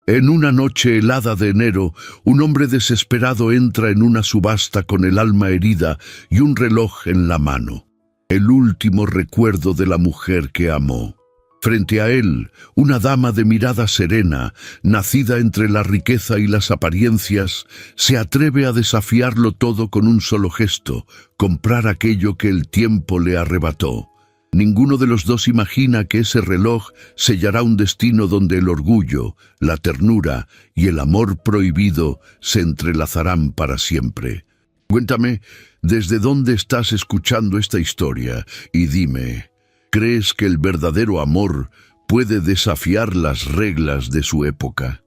En una noche helada de enero, un hombre desesperado entra en una subasta con el alma herida y un reloj en la mano. El último recuerdo de la mujer que amó. Frente a él, una dama de mirada serena, nacida entre la riqueza y las apariencias, se atreve a desafiarlo todo con un solo gesto: comprar aquello que el tiempo le arrebató. Ninguno de los dos imagina que ese reloj sellará un destino donde el orgullo, la ternura y el amor prohibido se entrelazarán para siempre. Cuéntame, ¿desde dónde estás escuchando esta historia? Y dime, ¿crees que el verdadero amor puede desafiar las reglas de su época?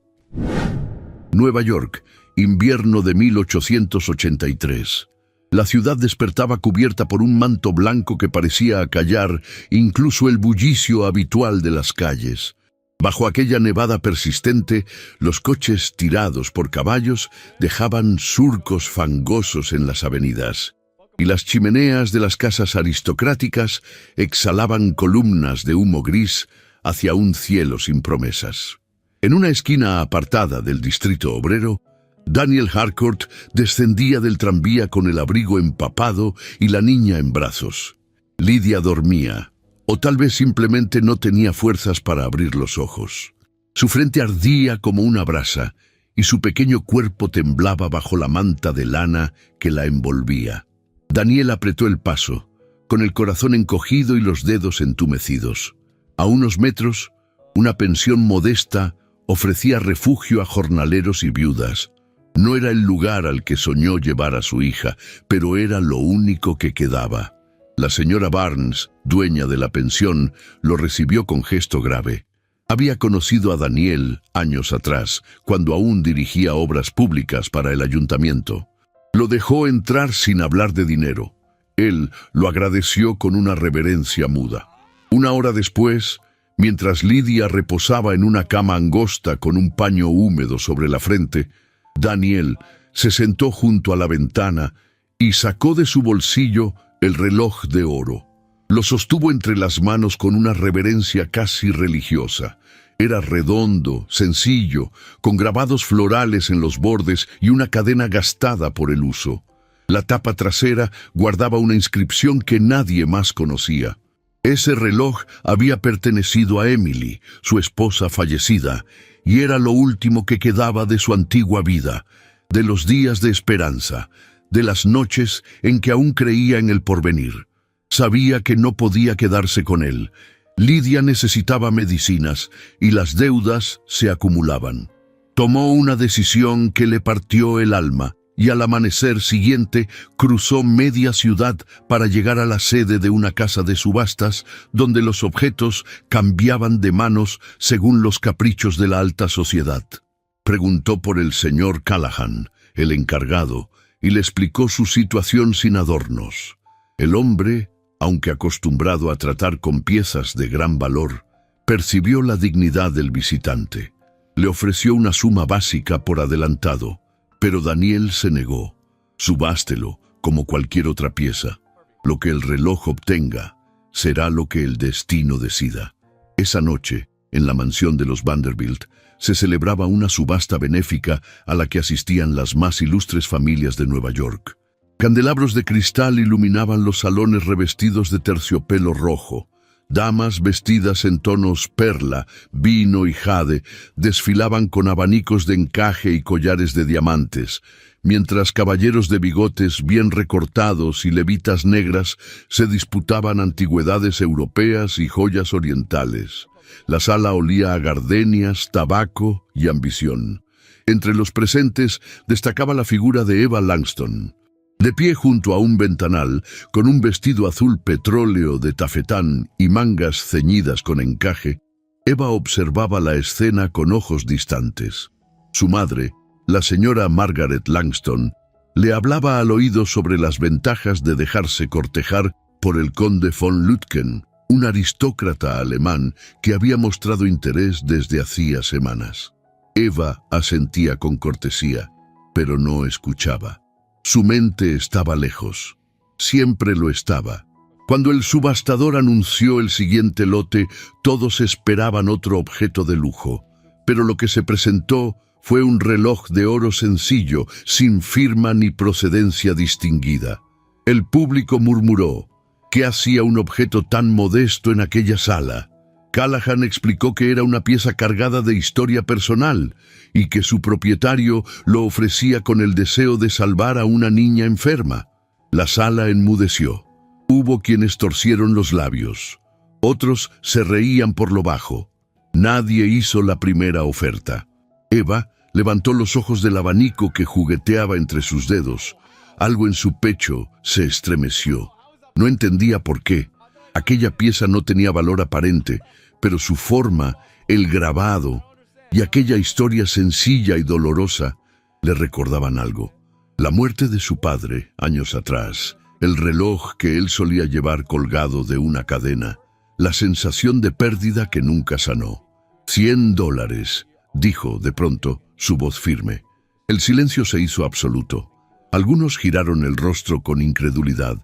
Nueva York, invierno de 1883. La ciudad despertaba cubierta por un manto blanco que parecía acallar incluso el bullicio habitual de las calles. Bajo aquella nevada persistente, los coches tirados por caballos dejaban surcos fangosos en las avenidas, y las chimeneas de las casas aristocráticas exhalaban columnas de humo gris hacia un cielo sin promesas. En una esquina apartada del distrito obrero, Daniel Harcourt descendía del tranvía con el abrigo empapado y la niña en brazos. Lydia dormía, o tal vez simplemente no tenía fuerzas para abrir los ojos. Su frente ardía como una brasa y su pequeño cuerpo temblaba bajo la manta de lana que la envolvía. Daniel apretó el paso, con el corazón encogido y los dedos entumecidos. A unos metros, una pensión modesta ofrecía refugio a jornaleros y viudas. No era el lugar al que soñó llevar a su hija, pero era lo único que quedaba. La señora Barnes, dueña de la pensión, lo recibió con gesto grave. Había conocido a Daniel años atrás, cuando aún dirigía obras públicas para el ayuntamiento. Lo dejó entrar sin hablar de dinero. Él lo agradeció con una reverencia muda. Una hora después, mientras Lydia reposaba en una cama angosta con un paño húmedo sobre la frente, Daniel se sentó junto a la ventana y sacó de su bolsillo el reloj de oro. Lo sostuvo entre las manos con una reverencia casi religiosa. Era redondo, sencillo, con grabados florales en los bordes y una cadena gastada por el uso. La tapa trasera guardaba una inscripción que nadie más conocía. Ese reloj había pertenecido a Emily, su esposa fallecida, y era lo último que quedaba de su antigua vida, de los días de esperanza, de las noches en que aún creía en el porvenir. Sabía que no podía quedarse con él. Lydia necesitaba medicinas y las deudas se acumulaban. Tomó una decisión que le partió el alma y al amanecer siguiente cruzó media ciudad para llegar a la sede de una casa de subastas donde los objetos cambiaban de manos según los caprichos de la alta sociedad. Preguntó por el señor Callahan, el encargado, y le explicó su situación sin adornos. El hombre, aunque acostumbrado a tratar con piezas de gran valor, percibió la dignidad del visitante. Le ofreció una suma básica por adelantado, pero Daniel se negó. Subástelo, como cualquier otra pieza. Lo que el reloj obtenga será lo que el destino decida. Esa noche, en la mansión de los Vanderbilt, se celebraba una subasta benéfica a la que asistían las más ilustres familias de Nueva York. Candelabros de cristal iluminaban los salones revestidos de terciopelo rojo. Damas vestidas en tonos perla, vino y jade desfilaban con abanicos de encaje y collares de diamantes, mientras caballeros de bigotes bien recortados y levitas negras se disputaban antigüedades europeas y joyas orientales. La sala olía a gardenias, tabaco y ambición. Entre los presentes destacaba la figura de Eva Langston. De pie junto a un ventanal, con un vestido azul petróleo de tafetán y mangas ceñidas con encaje, Eva observaba la escena con ojos distantes. Su madre, la señora Margaret Langston, le hablaba al oído sobre las ventajas de dejarse cortejar por el conde von Lütken, un aristócrata alemán que había mostrado interés desde hacía semanas. Eva asentía con cortesía, pero no escuchaba. Su mente estaba lejos. Siempre lo estaba. Cuando el subastador anunció el siguiente lote, todos esperaban otro objeto de lujo. pero lo que se presentó fue un reloj de oro sencillo, sin firma ni procedencia distinguida. El público murmuró: ¿qué hacía un objeto tan modesto en aquella sala? Callahan explicó que era una pieza cargada de historia personal y que su propietario lo ofrecía con el deseo de salvar a una niña enferma. La sala enmudeció. Hubo quienes torcieron los labios. Otros se reían por lo bajo. Nadie hizo la primera oferta. Eva levantó los ojos del abanico que jugueteaba entre sus dedos. Algo en su pecho se estremeció. No entendía por qué. Aquella pieza no tenía valor aparente, pero su forma, el grabado y aquella historia sencilla y dolorosa le recordaban algo. La muerte de su padre, años atrás, el reloj que él solía llevar colgado de una cadena, la sensación de pérdida que nunca sanó. $100, dijo de pronto, su voz firme. El silencio se hizo absoluto. Algunos giraron el rostro con incredulidad.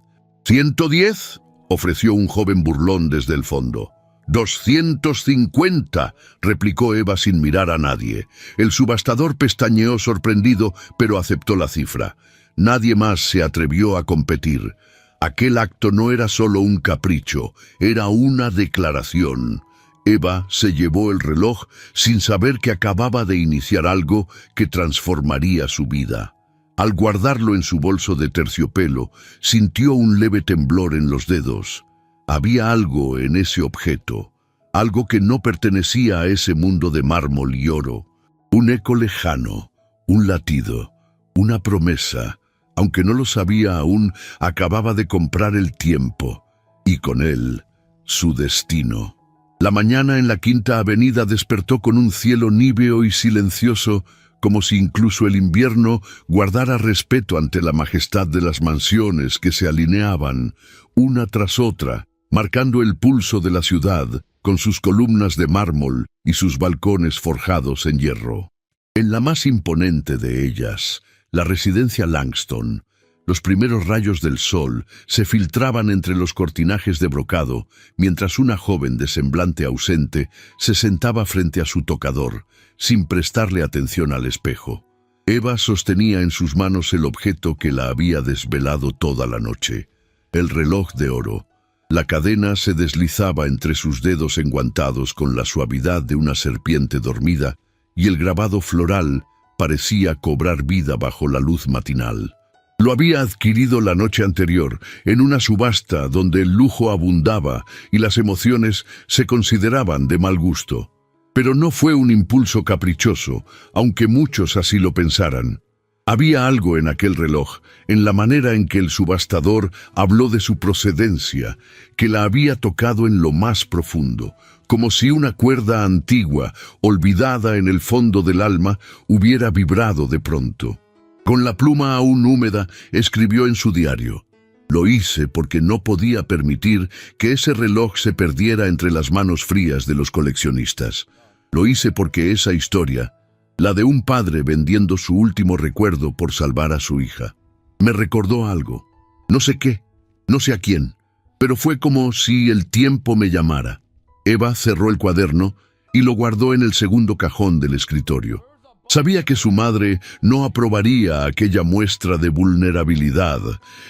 «¿110?» ofreció un joven burlón desde el fondo. «250», replicó Eva sin mirar a nadie. El subastador pestañeó sorprendido, pero aceptó la cifra. Nadie más se atrevió a competir. Aquel acto no era solo un capricho, era una declaración. Eva se llevó el reloj sin saber que acababa de iniciar algo que transformaría su vida. Al guardarlo en su bolso de terciopelo, sintió un leve temblor en los dedos. Había algo en ese objeto, algo que no pertenecía a ese mundo de mármol y oro. Un eco lejano, un latido, una promesa. Aunque no lo sabía aún, acababa de comprar el tiempo, y con él, su destino. La mañana en la Quinta Avenida despertó con un cielo níveo y silencioso, como si incluso el invierno guardara respeto ante la majestad de las mansiones que se alineaban, una tras otra, marcando el pulso de la ciudad, con sus columnas de mármol y sus balcones forjados en hierro. En la más imponente de ellas, la residencia Langston, los primeros rayos del sol se filtraban entre los cortinajes de brocado, mientras una joven de semblante ausente se sentaba frente a su tocador, sin prestarle atención al espejo. Eva sostenía en sus manos el objeto que la había desvelado toda la noche, el reloj de oro. La cadena se deslizaba entre sus dedos enguantados con la suavidad de una serpiente dormida, y el grabado floral parecía cobrar vida bajo la luz matinal. Lo había adquirido la noche anterior, en una subasta donde el lujo abundaba y las emociones se consideraban de mal gusto. Pero no fue un impulso caprichoso, aunque muchos así lo pensaran. Había algo en aquel reloj, en la manera en que el subastador habló de su procedencia, que la había tocado en lo más profundo, como si una cuerda antigua, olvidada en el fondo del alma, hubiera vibrado de pronto. Con la pluma aún húmeda, escribió en su diario: «Lo hice porque no podía permitir que ese reloj se perdiera entre las manos frías de los coleccionistas. Lo hice porque esa historia, la de un padre vendiendo su último recuerdo por salvar a su hija, me recordó algo. No sé qué, no sé a quién, pero fue como si el tiempo me llamara». Eva cerró el cuaderno y lo guardó en el segundo cajón del escritorio. Sabía que su madre no aprobaría aquella muestra de vulnerabilidad,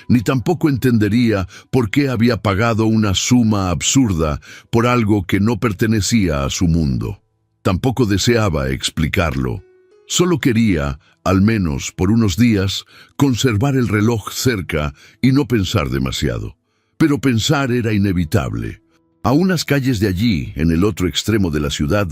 ni tampoco entendería por qué había pagado una suma absurda por algo que no pertenecía a su mundo. Tampoco deseaba explicarlo. Solo quería, al menos por unos días, conservar el reloj cerca y no pensar demasiado. Pero pensar era inevitable. A unas calles de allí, en el otro extremo de la ciudad,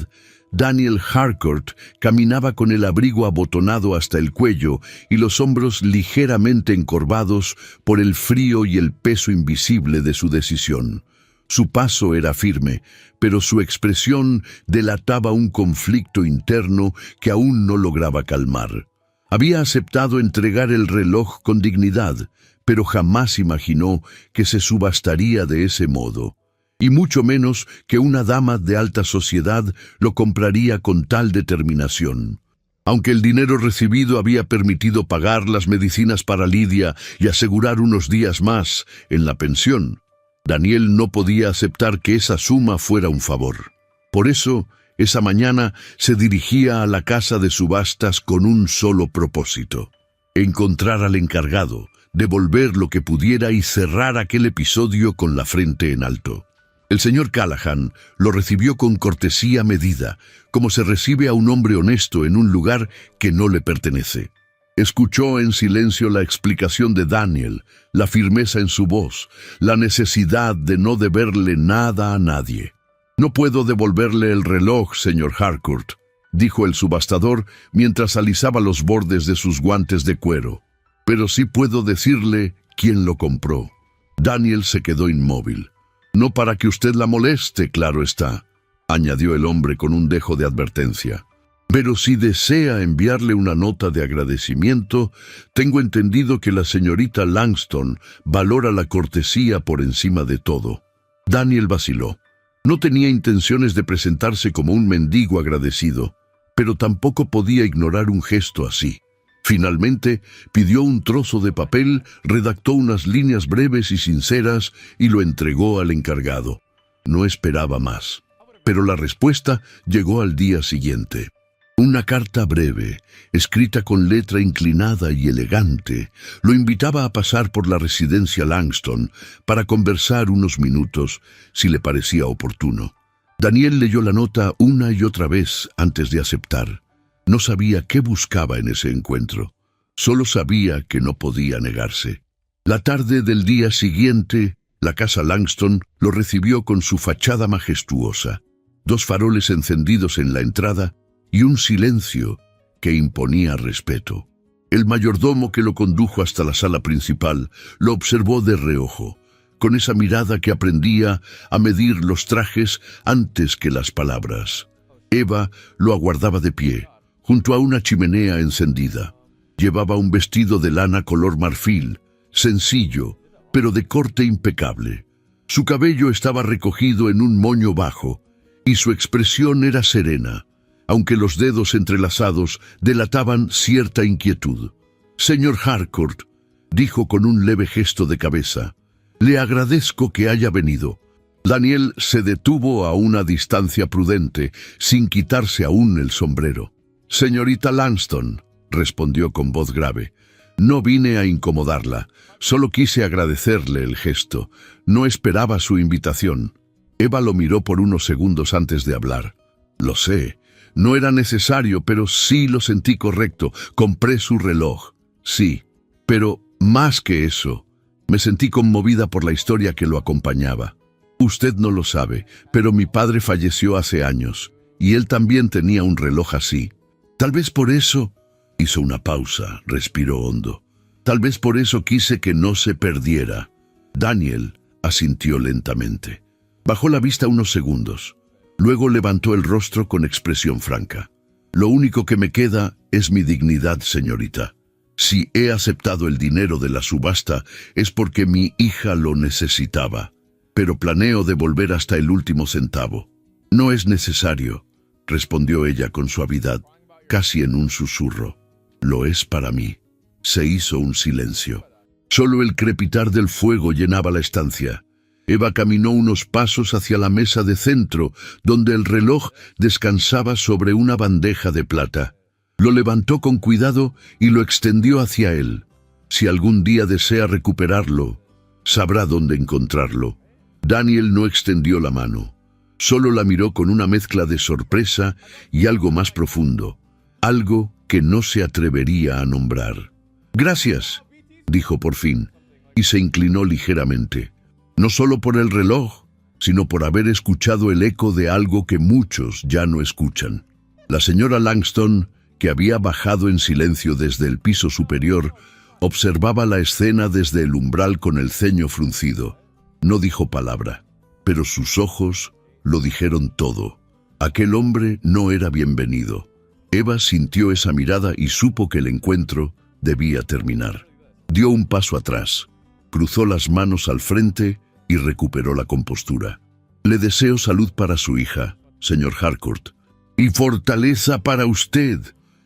Daniel Harcourt caminaba con el abrigo abotonado hasta el cuello y los hombros ligeramente encorvados por el frío y el peso invisible de su decisión. Su paso era firme, pero su expresión delataba un conflicto interno que aún no lograba calmar. Había aceptado entregar el reloj con dignidad, pero jamás imaginó que se subastaría de ese modo. Y mucho menos que una dama de alta sociedad lo compraría con tal determinación. Aunque el dinero recibido había permitido pagar las medicinas para Lidia y asegurar unos días más en la pensión, Daniel no podía aceptar que esa suma fuera un favor. Por eso, Esa mañana se dirigía a la casa de subastas con un solo propósito: encontrar al encargado, devolver lo que pudiera y cerrar aquel episodio con la frente en alto. El señor Callahan lo recibió con cortesía medida, como se recibe a un hombre honesto en un lugar que no le pertenece. Escuchó en silencio la explicación de Daniel, la firmeza en su voz, la necesidad de no deberle nada a nadie. «No puedo devolverle el reloj, señor Harcourt», dijo el subastador mientras alisaba los bordes de sus guantes de cuero. «Pero sí puedo decirle quién lo compró». Daniel se quedó inmóvil. «No para que usted la moleste, claro está», añadió el hombre con un dejo de advertencia. «Pero si desea enviarle una nota de agradecimiento, tengo entendido que la señorita Langston valora la cortesía por encima de todo». Daniel vaciló. No tenía intenciones de presentarse como un mendigo agradecido, pero tampoco podía ignorar un gesto así. Finalmente, pidió un trozo de papel, redactó unas líneas breves y sinceras y lo entregó al encargado. No esperaba más, pero la respuesta llegó al día siguiente. Una carta breve, escrita con letra inclinada y elegante, lo invitaba a pasar por la residencia Langston para conversar unos minutos, si le parecía oportuno. Daniel leyó la nota una y otra vez antes de aceptar. No sabía qué buscaba en ese encuentro. Solo sabía que no podía negarse. La tarde del día siguiente, la casa Langston lo recibió con su fachada majestuosa, 2 faroles encendidos en la entrada y un silencio que imponía respeto. El mayordomo que lo condujo hasta la sala principal lo observó de reojo, con esa mirada que aprendía a medir los trajes antes que las palabras. Eva lo aguardaba de pie, junto a una chimenea encendida. Llevaba un vestido de lana color marfil, sencillo, pero de corte impecable. Su cabello estaba recogido en un moño bajo, y su expresión era serena, aunque los dedos entrelazados delataban cierta inquietud. «Señor Harcourt», dijo con un leve gesto de cabeza, «le agradezco que haya venido». Daniel se detuvo a una distancia prudente, sin quitarse aún el sombrero. «Señorita Langston», respondió con voz grave, «no vine a incomodarla, solo quise agradecerle el gesto. No esperaba su invitación». Eva lo miró por unos segundos antes de hablar. «Lo sé, no era necesario, pero sí lo sentí correcto. Compré su reloj. Sí, pero más que eso, me sentí conmovida por la historia que lo acompañaba. Usted no lo sabe, pero mi padre falleció hace años, y él también tenía un reloj así. Tal vez por eso...» Hizo una pausa, respiró hondo. «Tal vez por eso quise que no se perdiera». Daniel asintió lentamente. Bajó la vista unos segundos. Luego levantó el rostro con expresión franca. «Lo único que me queda es mi dignidad, señorita. Si he aceptado el dinero de la subasta es porque mi hija lo necesitaba, pero planeo devolver hasta el último centavo». «No es necesario», respondió ella con suavidad, casi en un susurro. «Lo es para mí». Se hizo un silencio. Solo el crepitar del fuego llenaba la estancia. Eva caminó unos pasos hacia la mesa de centro, donde el reloj descansaba sobre una bandeja de plata. Lo levantó con cuidado y lo extendió hacia él. Si algún día desea recuperarlo, sabrá dónde encontrarlo. Daniel no extendió la mano. Solo la miró con una mezcla de sorpresa y algo más profundo, algo que no se atrevería a nombrar. «Gracias», dijo por fin, y se inclinó ligeramente. No solo por el reloj, sino por haber escuchado el eco de algo que muchos ya no escuchan. La señora Langston, que había bajado en silencio desde el piso superior, observaba la escena desde el umbral con el ceño fruncido. No dijo palabra, pero sus ojos lo dijeron todo. Aquel hombre no era bienvenido. Eva sintió esa mirada y supo que el encuentro debía terminar. Dio un paso atrás, cruzó las manos al frente y recuperó la compostura. «Le deseo salud para su hija, señor Harcourt, y fortaleza para usted.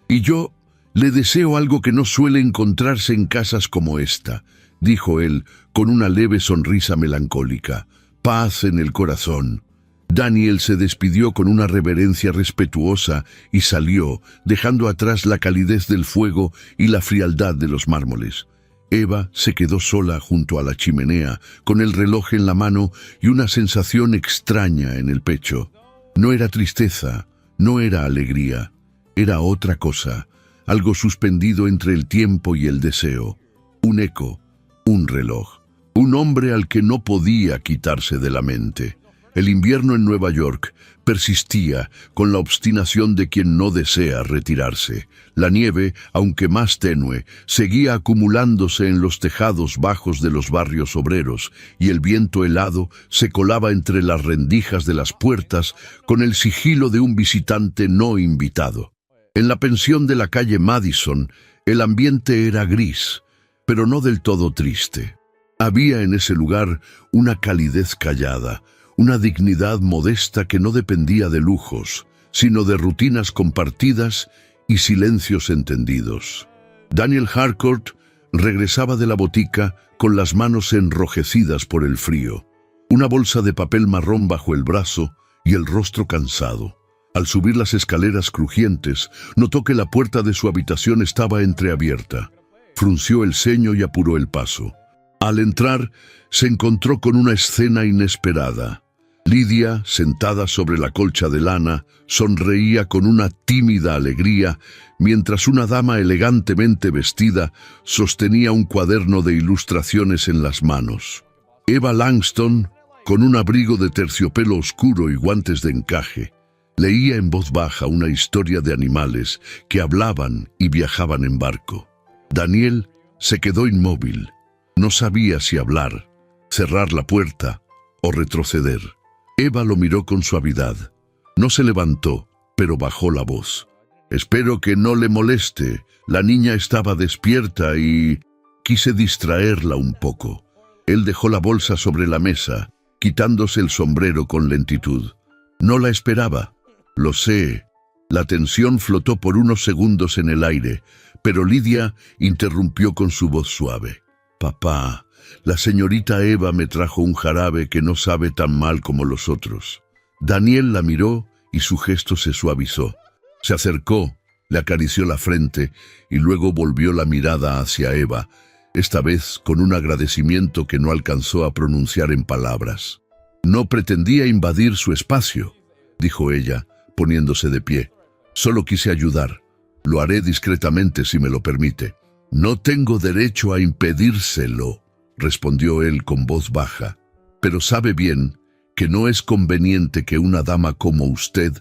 Y yo le deseo algo que no suele encontrarse en casas como esta», dijo él con una leve sonrisa melancólica. «Paz en el corazón». Daniel se despidió con una reverencia respetuosa y salió, dejando atrás la calidez del fuego y la frialdad de los mármoles. Eva se quedó sola junto a la chimenea, con el reloj en la mano y una sensación extraña en el pecho. No era tristeza, no era alegría, era otra cosa, algo suspendido entre el tiempo y el deseo. Un eco, un reloj, un hombre al que no podía quitarse de la mente. El invierno en Nueva York persistía con la obstinación de quien no desea retirarse. La nieve, aunque más tenue, seguía acumulándose en los tejados bajos de los barrios obreros, y el viento helado se colaba entre las rendijas de las puertas con el sigilo de un visitante no invitado. En la pensión de la calle Madison, el ambiente era gris, pero no del todo triste. Había en ese lugar una calidez callada, una dignidad modesta que no dependía de lujos, sino de rutinas compartidas y silencios entendidos. Daniel Harcourt regresaba de la botica con las manos enrojecidas por el frío, una bolsa de papel marrón bajo el brazo y el rostro cansado. Al subir las escaleras crujientes, notó que la puerta de su habitación estaba entreabierta. Frunció el ceño y apuró el paso. Al entrar, se encontró con una escena inesperada. Lidia, sentada sobre la colcha de lana, sonreía con una tímida alegría, mientras una dama elegantemente vestida sostenía un cuaderno de ilustraciones en las manos. Eva Langston, con un abrigo de terciopelo oscuro y guantes de encaje, leía en voz baja una historia de animales que hablaban y viajaban en barco. Daniel se quedó inmóvil. No sabía si hablar, cerrar la puerta o retroceder. Eva lo miró con suavidad. No se levantó, pero bajó la voz. «Espero que no le moleste. La niña estaba despierta y...» Quise distraerla un poco. Él dejó la bolsa sobre la mesa, quitándose el sombrero con lentitud. «No la esperaba. Lo sé». La tensión flotó por unos segundos en el aire, pero Lidia interrumpió con su voz suave. «Papá, la señorita Eva me trajo un jarabe que no sabe tan mal como los otros». Daniel la miró y su gesto se suavizó. Se acercó, le acarició la frente y luego volvió la mirada hacia Eva, esta vez con un agradecimiento que no alcanzó a pronunciar en palabras. «No pretendía invadir su espacio», dijo ella, poniéndose de pie. «Solo quise ayudar. Lo haré discretamente si me lo permite». «No tengo derecho a impedírselo», respondió él con voz baja, «pero sabe bien que no es conveniente que una dama como usted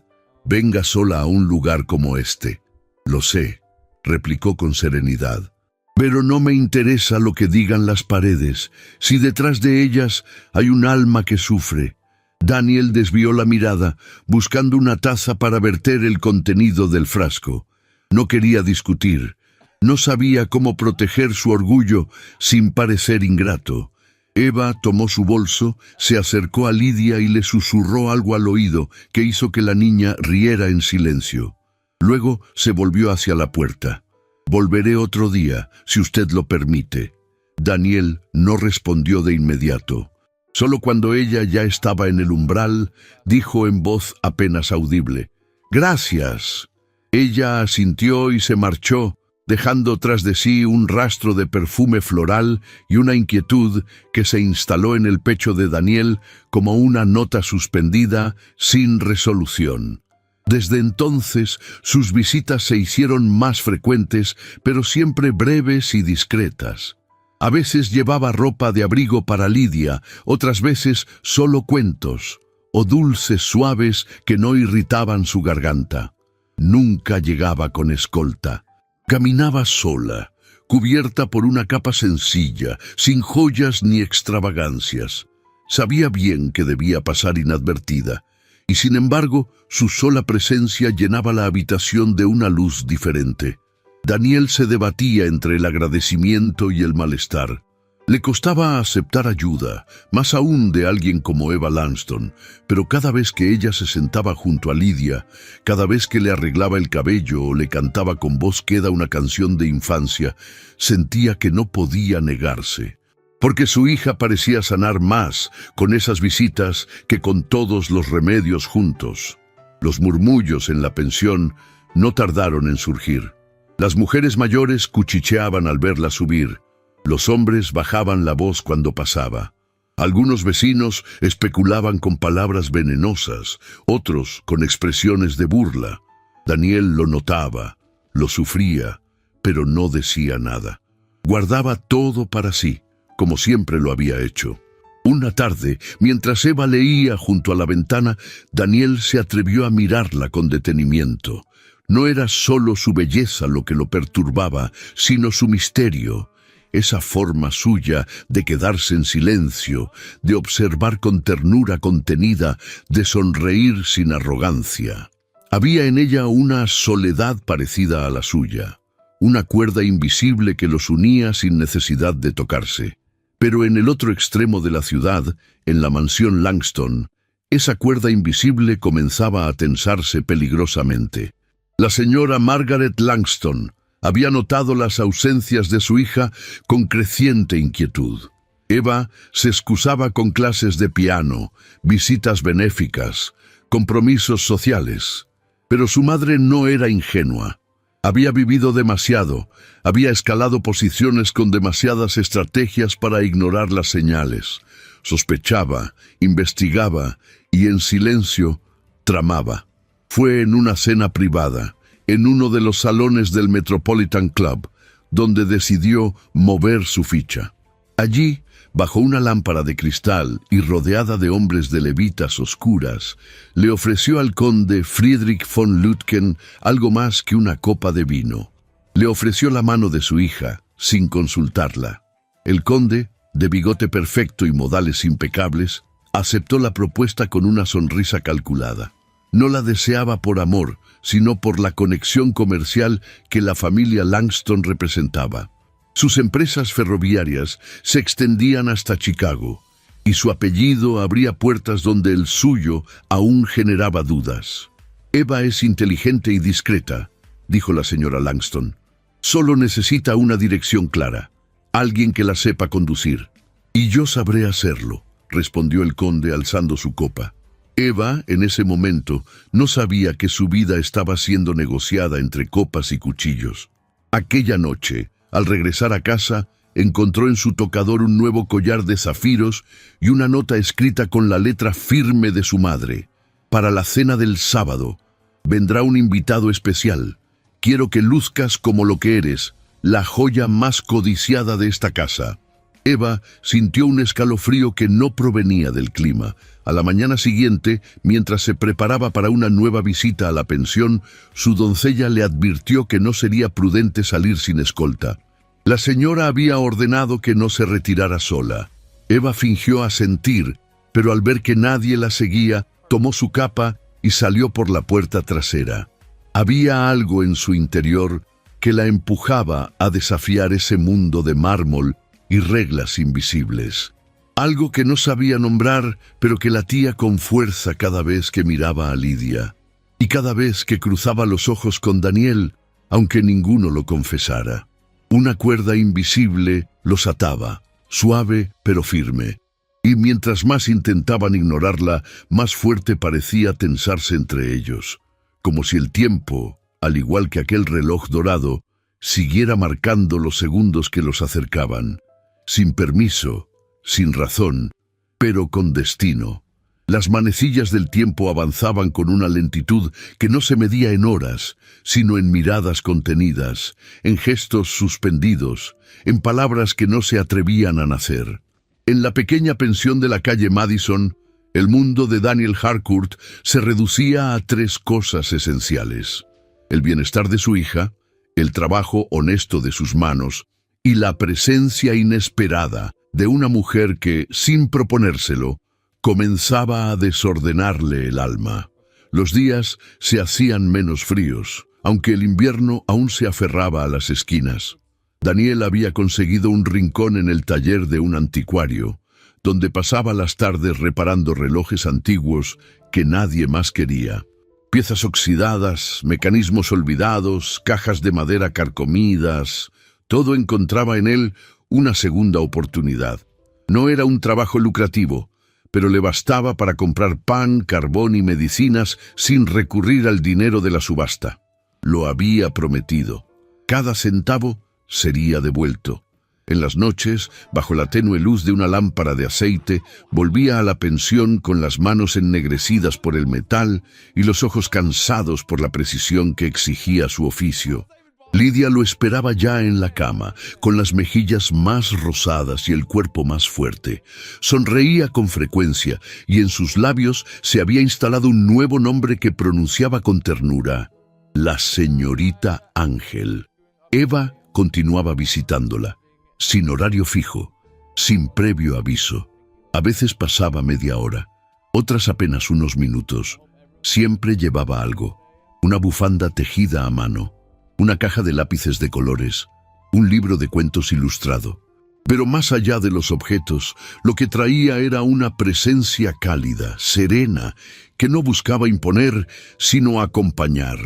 venga sola a un lugar como este». «Lo sé», replicó con serenidad, «pero no me interesa lo que digan las paredes, si detrás de ellas hay un alma que sufre». Daniel desvió la mirada, buscando una taza para verter el contenido del frasco. No quería discutir. No sabía cómo proteger su orgullo sin parecer ingrato. Eva tomó su bolso, se acercó a Lidia y le susurró algo al oído que hizo que la niña riera en silencio. Luego se volvió hacia la puerta. «Volveré otro día, si usted lo permite». Daniel no respondió de inmediato. Solo cuando ella ya estaba en el umbral, dijo en voz apenas audible: «Gracias». Ella asintió y se marchó, dejando tras de sí un rastro de perfume floral y una inquietud que se instaló en el pecho de Daniel como una nota suspendida sin resolución. Desde entonces, sus visitas se hicieron más frecuentes, pero siempre breves y discretas. A veces llevaba ropa de abrigo para Lidia, otras veces solo cuentos, o dulces suaves que no irritaban su garganta. Nunca llegaba con escolta. Caminaba sola, cubierta por una capa sencilla, sin joyas ni extravagancias. Sabía bien que debía pasar inadvertida, y sin embargo, su sola presencia llenaba la habitación de una luz diferente. Daniel se debatía entre el agradecimiento y el malestar. Le costaba aceptar ayuda, más aún de alguien como Eva Langston, pero cada vez que ella se sentaba junto a Lidia, cada vez que le arreglaba el cabello o le cantaba con voz queda una canción de infancia, sentía que no podía negarse. porque su hija parecía sanar más con esas visitas que con todos los remedios juntos. Los murmullos en la pensión no tardaron en surgir. Las mujeres mayores cuchicheaban al verla subir. Los hombres bajaban la voz cuando pasaba. Algunos vecinos especulaban con palabras venenosas, otros con expresiones de burla. Daniel lo notaba, lo sufría, pero no decía nada. Guardaba todo para sí, como siempre lo había hecho. Una tarde, mientras Eva leía junto a la ventana, Daniel se atrevió a mirarla con detenimiento. No era solo su belleza lo que lo perturbaba, sino su misterio. Esa forma suya de quedarse en silencio, de observar con ternura contenida, de sonreír sin arrogancia. Había en ella una soledad parecida a la suya, una cuerda invisible que los unía sin necesidad de tocarse. Pero en el otro extremo de la ciudad, en la mansión Langston, esa cuerda invisible comenzaba a tensarse peligrosamente. La señora Margaret Langston había notado las ausencias de su hija con creciente inquietud. Eva se excusaba con clases de piano, visitas benéficas, compromisos sociales. Pero su madre no era ingenua. Había vivido demasiado, había escalado posiciones con demasiadas estrategias para ignorar las señales. Sospechaba, investigaba y en silencio tramaba. Fue en una cena privada, en uno de los salones del Metropolitan Club, donde decidió mover su ficha. Allí, bajo una lámpara de cristal y rodeada de hombres de levitas oscuras, le ofreció al conde Friedrich von Lütken algo más que una copa de vino. Le ofreció la mano de su hija, sin consultarla. El conde, de bigote perfecto y modales impecables, aceptó la propuesta con una sonrisa calculada. No la deseaba por amor, sino por la conexión comercial que la familia Langston representaba. Sus empresas ferroviarias se extendían hasta Chicago, y su apellido abría puertas donde el suyo aún generaba dudas. Eva es inteligente y discreta, dijo la señora Langston. Solo necesita una dirección clara, alguien que la sepa conducir. Y yo sabré hacerlo, respondió el conde alzando su copa. Eva, en ese momento, no sabía que su vida estaba siendo negociada entre copas y cuchillos. Aquella noche, al regresar a casa, encontró en su tocador un nuevo collar de zafiros y una nota escrita con la letra firme de su madre. Para la cena del sábado, vendrá un invitado especial. Quiero que luzcas como lo que eres, la joya más codiciada de esta casa. Eva sintió un escalofrío que no provenía del clima. A la mañana siguiente, mientras se preparaba para una nueva visita a la pensión, su doncella le advirtió que no sería prudente salir sin escolta. La señora había ordenado que no se retirara sola. Eva fingió asentir, pero al ver que nadie la seguía, tomó su capa y salió por la puerta trasera. Había algo en su interior que la empujaba a desafiar ese mundo de mármol y reglas invisibles. Algo que no sabía nombrar, pero que latía con fuerza cada vez que miraba a Lidia, y cada vez que cruzaba los ojos con Daniel, aunque ninguno lo confesara. Una cuerda invisible los ataba, suave pero firme, y mientras más intentaban ignorarla, más fuerte parecía tensarse entre ellos, como si el tiempo, al igual que aquel reloj dorado, siguiera marcando los segundos que los acercaban, sin permiso, sin razón, pero con destino. Las manecillas del tiempo avanzaban con una lentitud que no se medía en horas, sino en miradas contenidas, en gestos suspendidos, en palabras que no se atrevían a nacer. En la pequeña pensión de la calle Madison, el mundo de Daniel Harcourt se reducía a 3 cosas esenciales: el bienestar de su hija, el trabajo honesto de sus manos y la presencia inesperada de una mujer que, sin proponérselo, comenzaba a desordenarle el alma. Los días se hacían menos fríos, aunque el invierno aún se aferraba a las esquinas. Daniel había conseguido un rincón en el taller de un anticuario, donde pasaba las tardes reparando relojes antiguos que nadie más quería. Piezas oxidadas, mecanismos olvidados, cajas de madera carcomidas, todo encontraba en él una segunda oportunidad. No era un trabajo lucrativo, pero le bastaba para comprar pan, carbón y medicinas sin recurrir al dinero de la subasta. Lo había prometido. Cada centavo sería devuelto. En las noches, bajo la tenue luz de una lámpara de aceite, volvía a la pensión con las manos ennegrecidas por el metal y los ojos cansados por la precisión que exigía su oficio. Lidia lo esperaba ya en la cama, con las mejillas más rosadas y el cuerpo más fuerte. Sonreía con frecuencia y en sus labios se había instalado un nuevo nombre que pronunciaba con ternura: la señorita Ángel. Eva continuaba visitándola, sin horario fijo, sin previo aviso. A veces pasaba media hora, otras apenas unos minutos. Siempre llevaba algo: una bufanda tejida a mano, una caja de lápices de colores, un libro de cuentos ilustrado. Pero más allá de los objetos, lo que traía era una presencia cálida, serena, que no buscaba imponer, sino acompañar.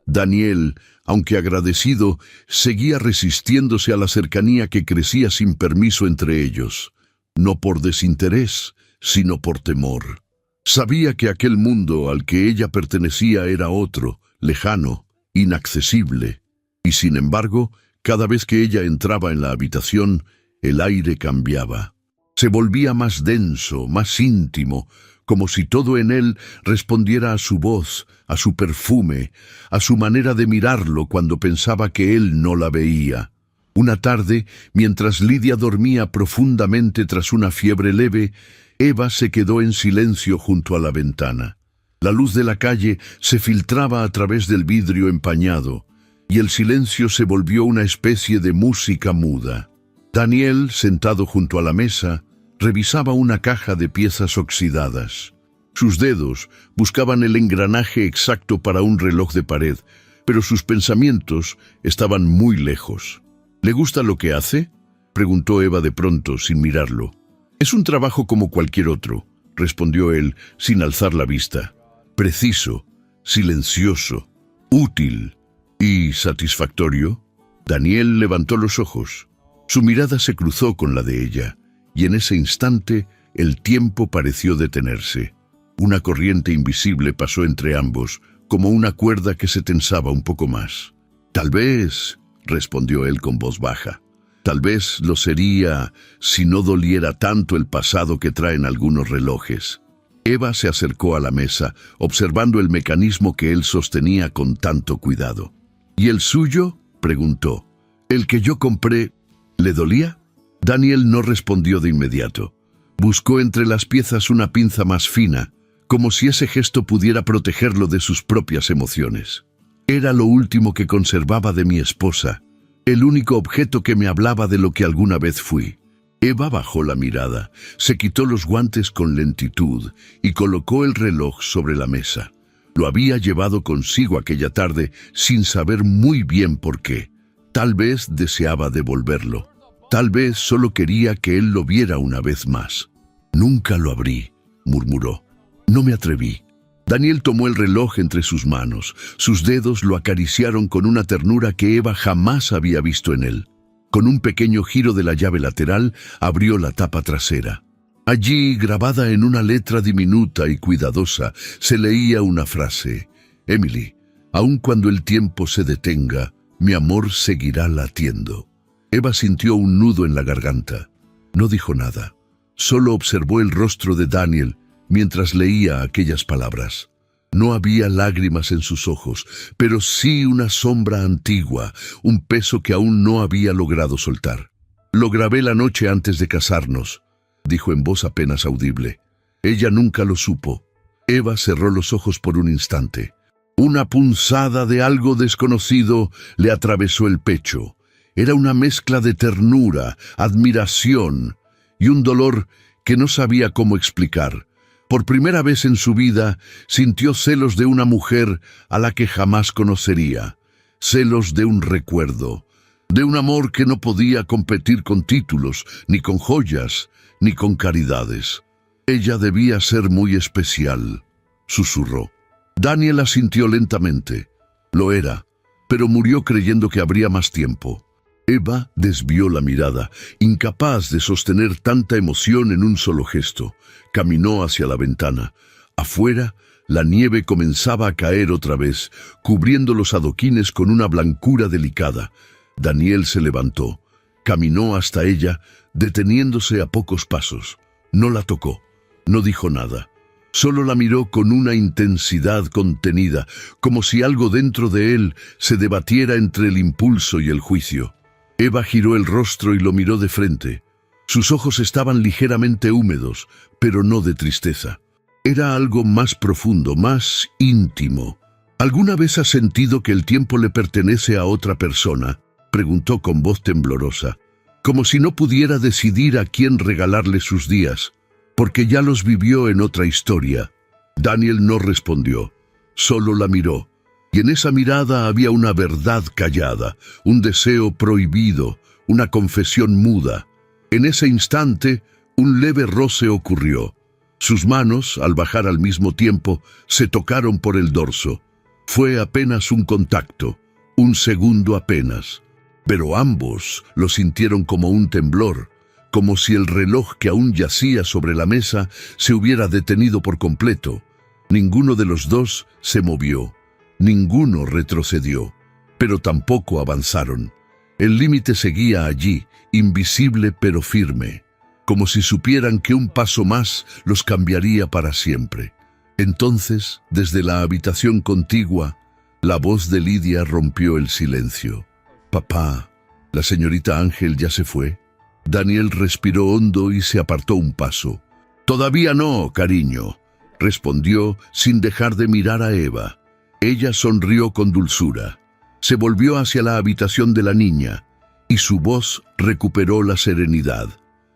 Daniel, aunque agradecido, seguía resistiéndose a la cercanía que crecía sin permiso entre ellos, no por desinterés, sino por temor. Sabía que aquel mundo al que ella pertenecía era otro, lejano, inaccesible, y sin embargo, cada vez que ella entraba en la habitación, el aire cambiaba. Se volvía más denso, más íntimo, como si todo en él respondiera a su voz, a su perfume, a su manera de mirarlo cuando pensaba que él no la veía. Una tarde, mientras Lidia dormía profundamente tras una fiebre leve, Eva se quedó en silencio junto a la ventana. La luz de la calle se filtraba a través del vidrio empañado, y el silencio se volvió una especie de música muda. Daniel, sentado junto a la mesa, revisaba una caja de piezas oxidadas. Sus dedos buscaban el engranaje exacto para un reloj de pared, pero sus pensamientos estaban muy lejos. ¿Le gusta lo que hace?, preguntó Eva de pronto, sin mirarlo. «Es un trabajo como cualquier otro», respondió él, sin alzar la vista. «Preciso, silencioso, útil y satisfactorio». Daniel levantó los ojos. Su mirada se cruzó con la de ella, y en ese instante el tiempo pareció detenerse. Una corriente invisible pasó entre ambos, como una cuerda que se tensaba un poco más. «Tal vez», respondió él con voz baja, «tal vez lo sería si no doliera tanto el pasado que traen algunos relojes». Eva se acercó a la mesa, observando el mecanismo que él sostenía con tanto cuidado. «¿Y el suyo?», preguntó. «El que yo compré, ¿le dolía?». Daniel no respondió de inmediato. Buscó entre las piezas una pinza más fina, como si ese gesto pudiera protegerlo de sus propias emociones. «Era lo último que conservaba de mi esposa, el único objeto que me hablaba de lo que alguna vez fui». Eva bajó la mirada, se quitó los guantes con lentitud y colocó el reloj sobre la mesa. Lo había llevado consigo aquella tarde sin saber muy bien por qué. Tal vez deseaba devolverlo. Tal vez solo quería que él lo viera una vez más. «Nunca lo abrí», murmuró. «No me atreví». Daniel tomó el reloj entre sus manos. Sus dedos lo acariciaron con una ternura que Eva jamás había visto en él. Con un pequeño giro de la llave lateral, abrió la tapa trasera. Allí, grabada en una letra diminuta y cuidadosa, se leía una frase: «Emily, aun cuando el tiempo se detenga, mi amor seguirá latiendo». Eva sintió un nudo en la garganta. No dijo nada. Solo observó el rostro de Daniel mientras leía aquellas palabras. No había lágrimas en sus ojos, pero sí una sombra antigua, un peso que aún no había logrado soltar. «Lo grabé la noche antes de casarnos», dijo en voz apenas audible. Ella nunca lo supo. Eva cerró los ojos por un instante. Una punzada de algo desconocido le atravesó el pecho. Era una mezcla de ternura, admiración y un dolor que no sabía cómo explicar. Por primera vez en su vida, sintió celos de una mujer a la que jamás conocería. Celos de un recuerdo, de un amor que no podía competir con títulos, ni con joyas, ni con caridades. Ella debía ser muy especial, susurró. Daniel asintió lentamente. Lo era, pero murió creyendo que habría más tiempo. Eva desvió la mirada, incapaz de sostener tanta emoción en un solo gesto. Caminó hacia la ventana. Afuera, la nieve comenzaba a caer otra vez, cubriendo los adoquines con una blancura delicada. Daniel se levantó, caminó hasta ella, deteniéndose a pocos pasos. No la tocó, no dijo nada. Solo la miró con una intensidad contenida, como si algo dentro de él se debatiera entre el impulso y el juicio. Eva giró el rostro y lo miró de frente. Sus ojos estaban ligeramente húmedos, pero no de tristeza. Era algo más profundo, más íntimo. ¿Alguna vez has sentido que el tiempo le pertenece a otra persona?, preguntó con voz temblorosa, como si no pudiera decidir a quién regalarle sus días, porque ya los vivió en otra historia. Daniel no respondió, solo la miró, y en esa mirada había una verdad callada, un deseo prohibido, una confesión muda. En ese instante, un leve roce ocurrió. Sus manos, al bajar al mismo tiempo, se tocaron por el dorso. Fue apenas un contacto, un segundo apenas. Pero ambos lo sintieron como un temblor, como si el reloj que aún yacía sobre la mesa se hubiera detenido por completo. Ninguno de los dos se movió, ninguno retrocedió, pero tampoco avanzaron. El límite seguía allí, invisible pero firme, como si supieran que un paso más los cambiaría para siempre. Entonces, desde la habitación contigua, la voz de Lidia rompió el silencio. «Papá, ¿la señorita Ángel ya se fue?» Daniel respiró hondo y se apartó un paso. «Todavía no, cariño», respondió sin dejar de mirar a Eva. Ella sonrió con dulzura. Se volvió hacia la habitación de la niña y su voz recuperó la serenidad.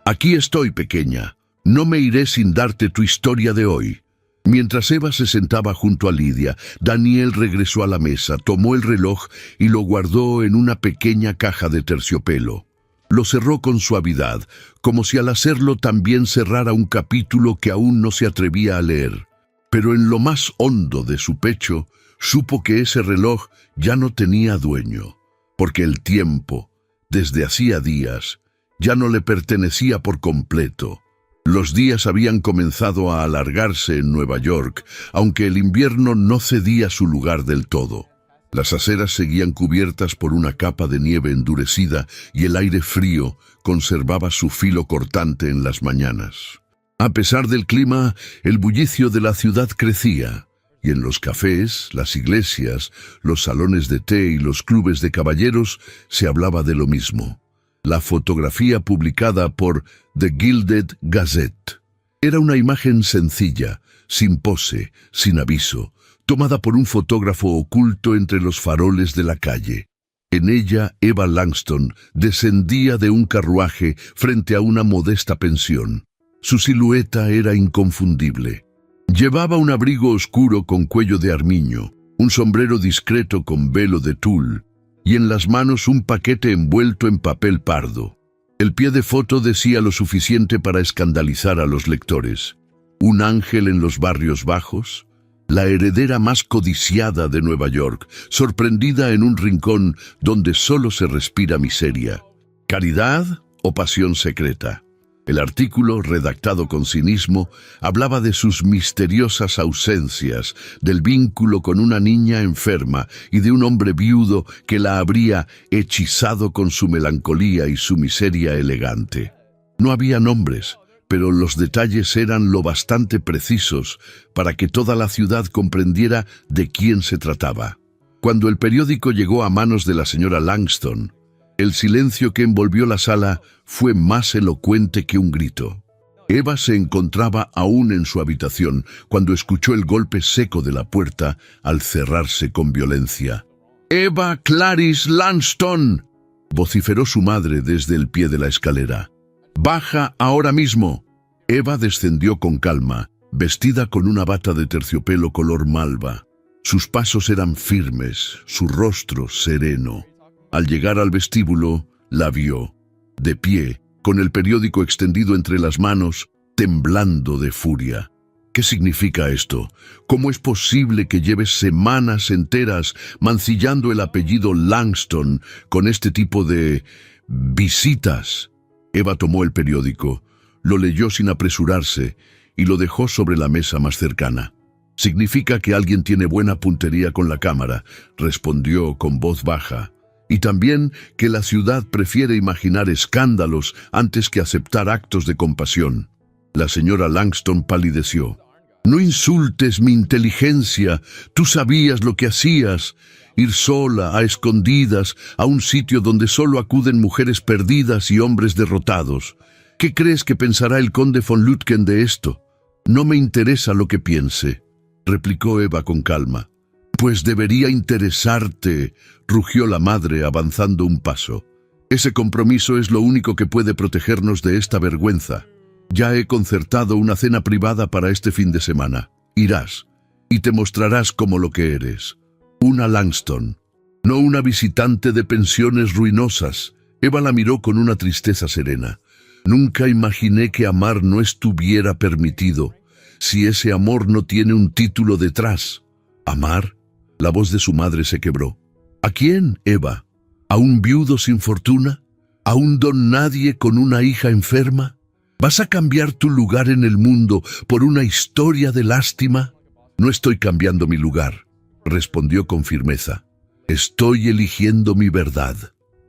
«Aquí estoy, pequeña. No me iré sin darte tu historia de hoy». Mientras Eva se sentaba junto a Lidia, Daniel regresó a la mesa, tomó el reloj y lo guardó en una pequeña caja de terciopelo. Lo cerró con suavidad, como si al hacerlo también cerrara un capítulo que aún no se atrevía a leer. Pero en lo más hondo de su pecho, supo que ese reloj ya no tenía dueño, porque el tiempo, desde hacía días, ya no le pertenecía por completo. Los días habían comenzado a alargarse en Nueva York, aunque el invierno no cedía su lugar del todo. Las aceras seguían cubiertas por una capa de nieve endurecida y el aire frío conservaba su filo cortante en las mañanas. A pesar del clima, el bullicio de la ciudad crecía, y en los cafés, las iglesias, los salones de té y los clubes de caballeros se hablaba de lo mismo. La fotografía publicada por The Gilded Gazette era una imagen sencilla, sin pose, sin aviso, tomada por un fotógrafo oculto entre los faroles de la calle. En ella, Eva Langston descendía de un carruaje frente a una modesta pensión. Su silueta era inconfundible. Llevaba un abrigo oscuro con cuello de armiño, un sombrero discreto con velo de tul, y en las manos un paquete envuelto en papel pardo. El pie de foto decía lo suficiente para escandalizar a los lectores. Un ángel en los barrios bajos, la heredera más codiciada de Nueva York, sorprendida en un rincón donde solo se respira miseria. ¿Caridad o pasión secreta? El artículo, redactado con cinismo, hablaba de sus misteriosas ausencias, del vínculo con una niña enferma y de un hombre viudo que la habría hechizado con su melancolía y su miseria elegante. No había nombres, pero los detalles eran lo bastante precisos para que toda la ciudad comprendiera de quién se trataba. Cuando el periódico llegó a manos de la señora Langston, el silencio que envolvió la sala fue más elocuente que un grito. Eva se encontraba aún en su habitación cuando escuchó el golpe seco de la puerta al cerrarse con violencia. «¡Eva Clarice Langston!», vociferó su madre desde el pie de la escalera. «¡Baja ahora mismo!». Eva descendió con calma, vestida con una bata de terciopelo color malva. Sus pasos eran firmes, su rostro sereno. Al llegar al vestíbulo, la vio, de pie, con el periódico extendido entre las manos, temblando de furia. ¿Qué significa esto? ¿Cómo es posible que lleves semanas enteras mancillando el apellido Langston con este tipo de visitas? Eva tomó el periódico, lo leyó sin apresurarse y lo dejó sobre la mesa más cercana. Significa que alguien tiene buena puntería con la cámara, respondió con voz baja, y también que la ciudad prefiere imaginar escándalos antes que aceptar actos de compasión. La señora Langston palideció. No insultes mi inteligencia, tú sabías lo que hacías. Ir sola, a escondidas, a un sitio donde solo acuden mujeres perdidas y hombres derrotados. ¿Qué crees que pensará el conde von Lütgen de esto? No me interesa lo que piense, replicó Eva con calma. Pues debería interesarte, rugió la madre avanzando un paso. Ese compromiso es lo único que puede protegernos de esta vergüenza. Ya he concertado una cena privada para este fin de semana. Irás y te mostrarás como lo que eres. Una Langston, no una visitante de pensiones ruinosas. Eva la miró con una tristeza serena. Nunca imaginé que amar no estuviera permitido, si ese amor no tiene un título detrás. ¿Amar? La voz de su madre se quebró. ¿A quién, Eva? ¿A un viudo sin fortuna? ¿A un don nadie con una hija enferma? ¿Vas a cambiar tu lugar en el mundo por una historia de lástima? No estoy cambiando mi lugar, respondió con firmeza. Estoy eligiendo mi verdad.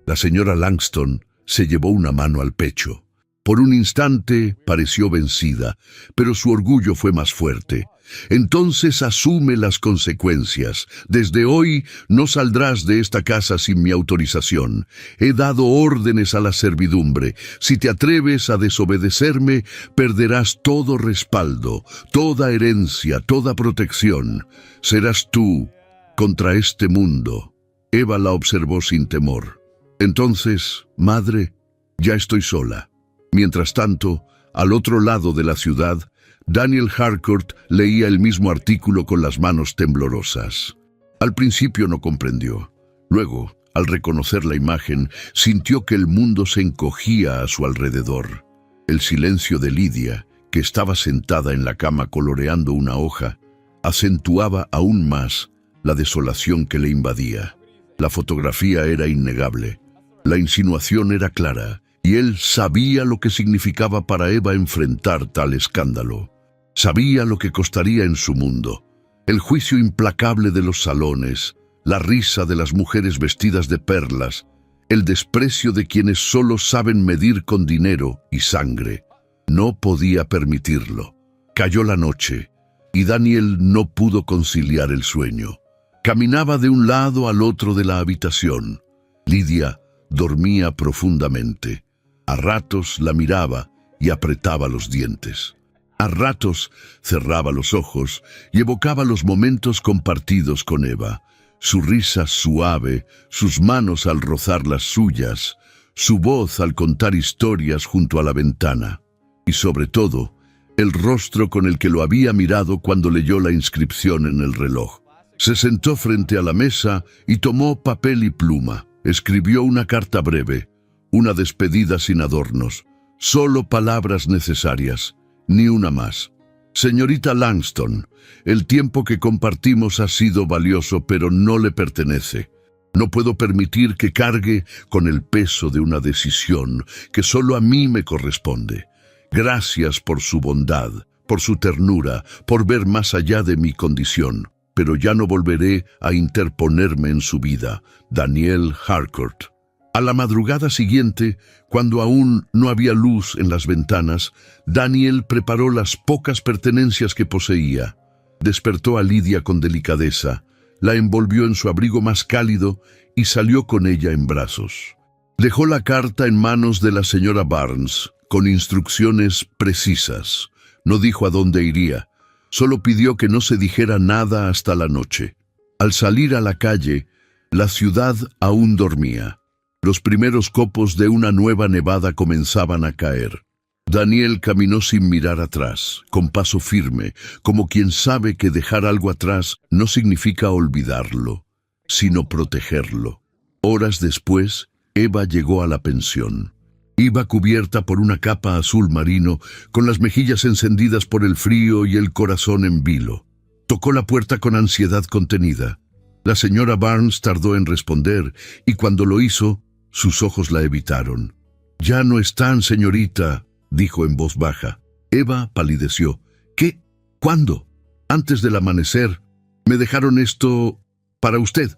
La señora Langston se llevó una mano al pecho. Por un instante pareció vencida, pero su orgullo fue más fuerte. Entonces asume las consecuencias. Desde hoy no saldrás de esta casa sin mi autorización. He dado órdenes a la servidumbre. Si te atreves a desobedecerme, perderás todo respaldo, toda herencia, toda protección. Serás tú contra este mundo. Eva la observó sin temor. Entonces, madre, ya estoy sola. Mientras tanto, al otro lado de la ciudad, Daniel Harcourt leía el mismo artículo con las manos temblorosas. Al principio no comprendió. Luego, al reconocer la imagen, sintió que el mundo se encogía a su alrededor. El silencio de Lidia, que estaba sentada en la cama coloreando una hoja, acentuaba aún más la desolación que le invadía. La fotografía era innegable. La insinuación era clara. Y él sabía lo que significaba para Eva enfrentar tal escándalo. Sabía lo que costaría en su mundo. El juicio implacable de los salones, la risa de las mujeres vestidas de perlas, el desprecio de quienes solo saben medir con dinero y sangre. No podía permitirlo. Cayó la noche, y Daniel no pudo conciliar el sueño. Caminaba de un lado al otro de la habitación. Lidia dormía profundamente. A ratos la miraba y apretaba los dientes. A ratos cerraba los ojos y evocaba los momentos compartidos con Eva. Su risa suave, sus manos al rozar las suyas, su voz al contar historias junto a la ventana. Y sobre todo, el rostro con el que lo había mirado cuando leyó la inscripción en el reloj. Se sentó frente a la mesa y tomó papel y pluma. Escribió una carta breve. Una despedida sin adornos, solo palabras necesarias, ni una más. Señorita Langston, el tiempo que compartimos ha sido valioso, pero no le pertenece. No puedo permitir que cargue con el peso de una decisión que solo a mí me corresponde. Gracias por su bondad, por su ternura, por ver más allá de mi condición, pero ya no volveré a interponerme en su vida. Daniel Harcourt. A la madrugada siguiente, cuando aún no había luz en las ventanas, Daniel preparó las pocas pertenencias que poseía. Despertó a Lidia con delicadeza, la envolvió en su abrigo más cálido y salió con ella en brazos. Dejó la carta en manos de la señora Barnes, con instrucciones precisas. No dijo a dónde iría, solo pidió que no se dijera nada hasta la noche. Al salir a la calle, la ciudad aún dormía. Los primeros copos de una nueva nevada comenzaban a caer. Daniel caminó sin mirar atrás, con paso firme, como quien sabe que dejar algo atrás no significa olvidarlo, sino protegerlo. Horas después, Eva llegó a la pensión. Iba cubierta por una capa azul marino, con las mejillas encendidas por el frío y el corazón en vilo. Tocó la puerta con ansiedad contenida. La señora Barnes tardó en responder, y cuando lo hizo, sus ojos la evitaron. «Ya no están, señorita», dijo en voz baja. Eva palideció. «¿Qué? ¿Cuándo?» «Antes del amanecer. Me dejaron esto para usted».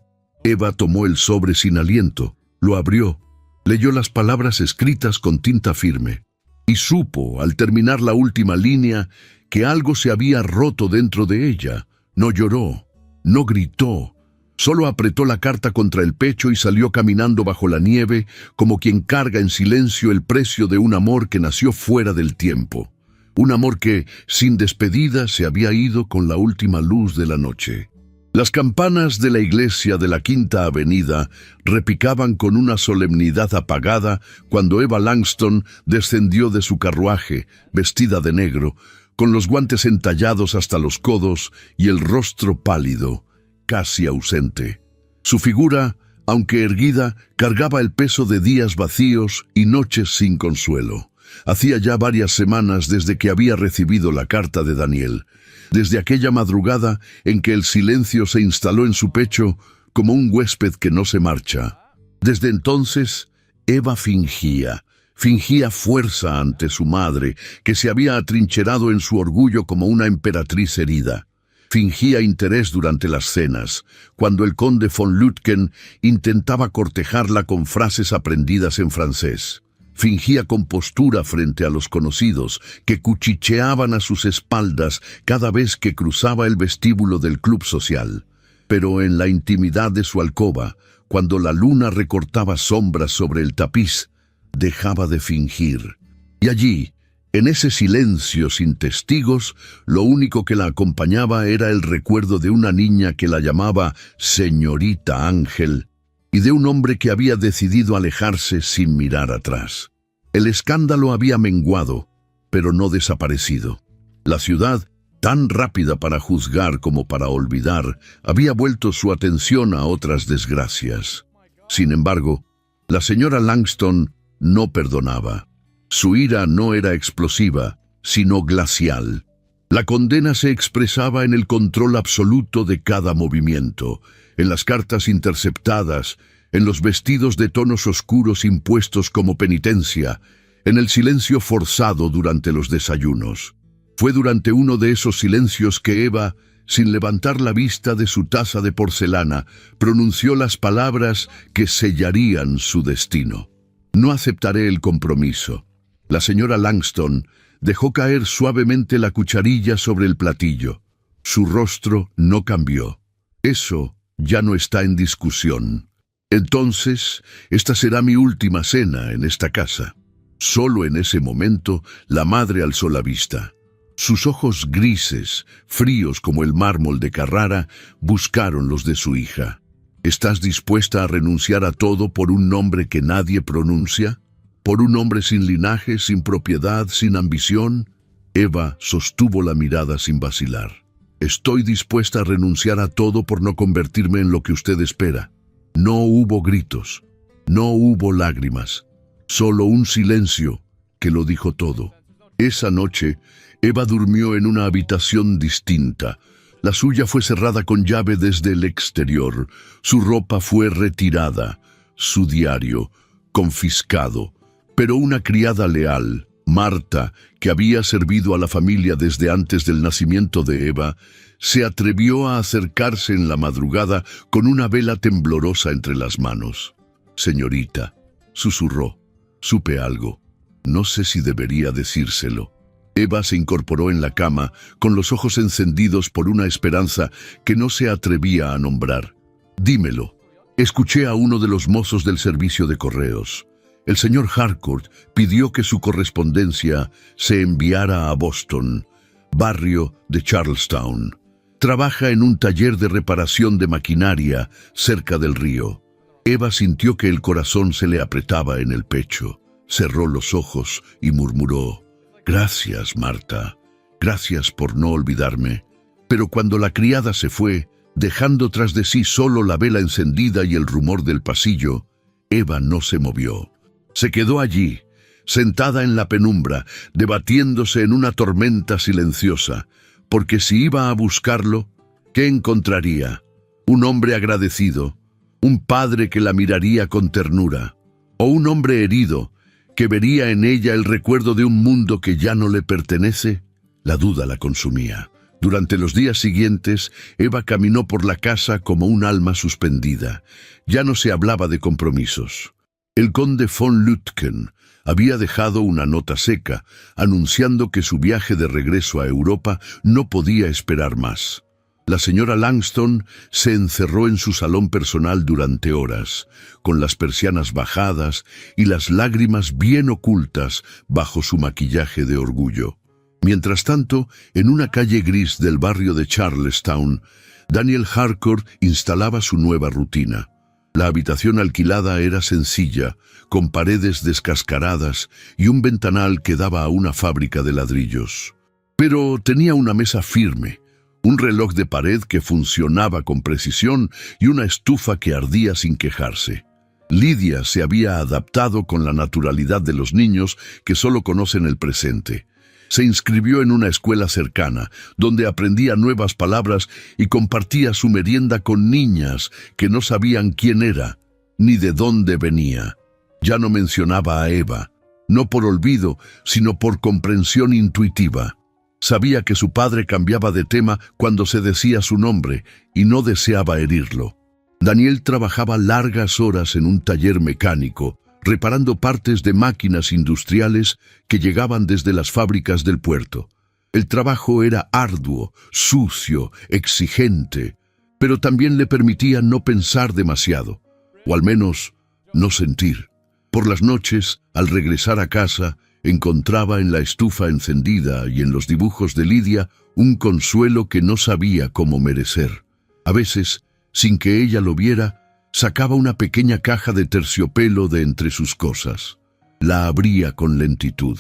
Eva tomó el sobre sin aliento, lo abrió, leyó las palabras escritas con tinta firme, y supo, al terminar la última línea, que algo se había roto dentro de ella. No lloró, no gritó, solo apretó la carta contra el pecho y salió caminando bajo la nieve como quien carga en silencio el precio de un amor que nació fuera del tiempo. Un amor que, sin despedida, se había ido con la última luz de la noche. Las campanas de la iglesia de la Quinta Avenida repicaban con una solemnidad apagada cuando Eva Langston descendió de su carruaje, vestida de negro, con los guantes entallados hasta los codos y el rostro pálido, casi ausente. Su figura, aunque erguida, cargaba el peso de días vacíos y noches sin consuelo. Hacía ya varias semanas desde que había recibido la carta de Daniel, desde aquella madrugada en que el silencio se instaló en su pecho como un huésped que no se marcha. Desde entonces, Eva fingía fuerza ante su madre, que se había atrincherado en su orgullo como una emperatriz herida. Fingía interés durante las cenas, cuando el conde von Lütgen intentaba cortejarla con frases aprendidas en francés. Fingía compostura frente a los conocidos, que cuchicheaban a sus espaldas cada vez que cruzaba el vestíbulo del club social. Pero en la intimidad de su alcoba, cuando la luna recortaba sombras sobre el tapiz, dejaba de fingir. Y allí, en ese silencio sin testigos, lo único que la acompañaba era el recuerdo de una niña que la llamaba señorita Ángel, y de un hombre que había decidido alejarse sin mirar atrás. El escándalo había menguado, pero no desaparecido. La ciudad, tan rápida para juzgar como para olvidar, había vuelto su atención a otras desgracias. Sin embargo, la señora Langston no perdonaba. Su ira no era explosiva, sino glacial. La condena se expresaba en el control absoluto de cada movimiento, en las cartas interceptadas, en los vestidos de tonos oscuros impuestos como penitencia, en el silencio forzado durante los desayunos. Fue durante uno de esos silencios que Eva, sin levantar la vista de su taza de porcelana, pronunció las palabras que sellarían su destino. «No aceptaré el compromiso». La señora Langston dejó caer suavemente la cucharilla sobre el platillo. Su rostro no cambió. «Eso ya no está en discusión. Entonces, esta será mi última cena en esta casa». Solo en ese momento, la madre alzó la vista. Sus ojos grises, fríos como el mármol de Carrara, buscaron los de su hija. ¿Estás dispuesta a renunciar a todo por un nombre que nadie pronuncia? ¿Por un hombre sin linaje, sin propiedad, sin ambición? Eva sostuvo la mirada sin vacilar. «Estoy dispuesta a renunciar a todo por no convertirme en lo que usted espera». No hubo gritos, no hubo lágrimas, solo un silencio que lo dijo todo. Esa noche, Eva durmió en una habitación distinta. La suya fue cerrada con llave desde el exterior, su ropa fue retirada, su diario confiscado. Pero una criada leal, Marta, que había servido a la familia desde antes del nacimiento de Eva, se atrevió a acercarse en la madrugada con una vela temblorosa entre las manos. «Señorita», susurró, «supe algo. No sé si debería decírselo». Eva se incorporó en la cama, con los ojos encendidos por una esperanza que no se atrevía a nombrar. «Dímelo. Escuché a uno de los mozos del servicio de correos. El señor Harcourt pidió que su correspondencia se enviara a Boston, barrio de Charlestown. Trabaja en un taller de reparación de maquinaria cerca del río». Eva sintió que el corazón se le apretaba en el pecho. Cerró los ojos y murmuró: «Gracias, Marta. Gracias por no olvidarme». Pero cuando la criada se fue, dejando tras de sí solo la vela encendida y el rumor del pasillo, Eva no se movió. Se quedó allí, sentada en la penumbra, debatiéndose en una tormenta silenciosa, porque si iba a buscarlo, ¿qué encontraría? Un hombre agradecido, un padre que la miraría con ternura, o un hombre herido, que vería en ella el recuerdo de un mundo que ya no le pertenece. La duda la consumía. Durante los días siguientes, Eva caminó por la casa como un alma suspendida. Ya no se hablaba de compromisos. El conde von Lütken había dejado una nota seca, anunciando que su viaje de regreso a Europa no podía esperar más. La señora Langston se encerró en su salón personal durante horas, con las persianas bajadas y las lágrimas bien ocultas bajo su maquillaje de orgullo. Mientras tanto, en una calle gris del barrio de Charlestown, Daniel Harcourt instalaba su nueva rutina. La habitación alquilada era sencilla, con paredes descascaradas y un ventanal que daba a una fábrica de ladrillos. Pero tenía una mesa firme, un reloj de pared que funcionaba con precisión y una estufa que ardía sin quejarse. Lidia se había adaptado con la naturalidad de los niños que solo conocen el presente. Se inscribió en una escuela cercana, donde aprendía nuevas palabras y compartía su merienda con niñas que no sabían quién era, ni de dónde venía. Ya no mencionaba a Eva, no por olvido, sino por comprensión intuitiva. Sabía que su padre cambiaba de tema cuando se decía su nombre y no deseaba herirlo. Daniel trabajaba largas horas en un taller mecánico, reparando partes de máquinas industriales que llegaban desde las fábricas del puerto. El trabajo era arduo, sucio, exigente, pero también le permitía no pensar demasiado, o al menos no sentir. Por las noches, al regresar a casa, encontraba en la estufa encendida y en los dibujos de Lidia un consuelo que no sabía cómo merecer. A veces, sin que ella lo viera, sacaba una pequeña caja de terciopelo de entre sus cosas. La abría con lentitud.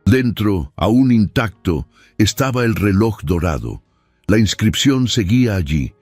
Dentro, aún intacto, estaba el reloj dorado. La inscripción seguía allí,